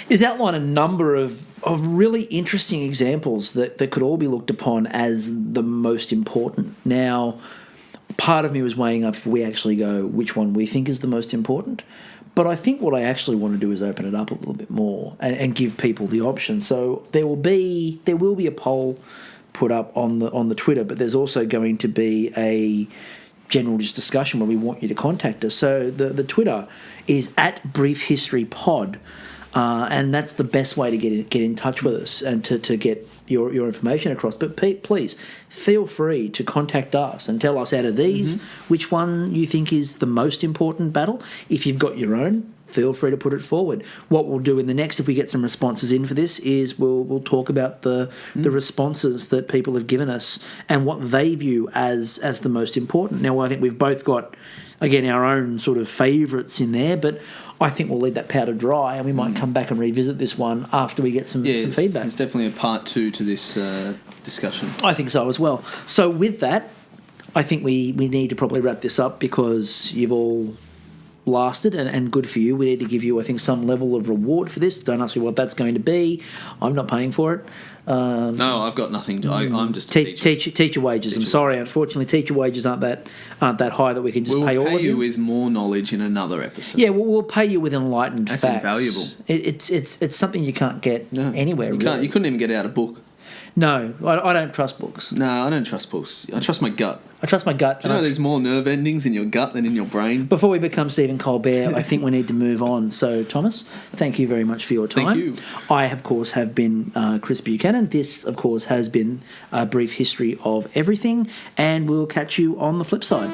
Speaker 1: is outline a number of really interesting examples that could all be looked upon as the most important. Now, part of me was weighing up if we actually go which one we think is the most important. But I think what I actually want to do is open it up a little bit more and give people the option. So there will be a poll put up on the Twitter, but there's also going to be a general just discussion where we want you to contact us. So the Twitter is @BriefHistoryPod, and that's the best way to get in touch with us and to get your information across. But please feel free to contact us and tell us out of these which one you think is the most important battle. If you've got your own, feel free to put it forward. What we'll do in the next, if we get some responses in for this, is we'll talk about the responses that people have given us and what they view as the most important. Now, I think we've both got, again, our own sort of favourites in there, but I think we'll leave that powder dry and we might come back and revisit this one after we get some feedback.
Speaker 2: It's definitely a part 2 to this discussion.
Speaker 1: I think so as well. So with that, I think we need to probably wrap this up because you've all lasted and good for you. We need to give you, I think, some level of reward for this. Don't ask me what that's going to be. I'm not paying for it.
Speaker 2: No, I've got nothing to. I'm just a teacher.
Speaker 1: Teacher wages. I'm sorry, unfortunately, teacher wages aren't that high that we can just pay all of you.
Speaker 2: We'll pay you with more knowledge in another episode.
Speaker 1: Yeah, we'll pay you with enlightened facts.
Speaker 2: That's invaluable.
Speaker 1: It's something you can't get anywhere.
Speaker 2: You can't. You couldn't even get out a book.
Speaker 1: No, I don't trust books.
Speaker 2: No, I don't trust books. I trust my gut.
Speaker 1: I trust my gut.
Speaker 2: Do you know there's more nerve endings in your gut than in your brain?
Speaker 1: Before we become Stephen Colbert, I think we need to move on. So, Thomas, thank you very much for your time.
Speaker 2: Thank you.
Speaker 1: I, of course, have been Chris Buchanan. This, of course, has been a brief history of everything, and we'll catch you on the flip side.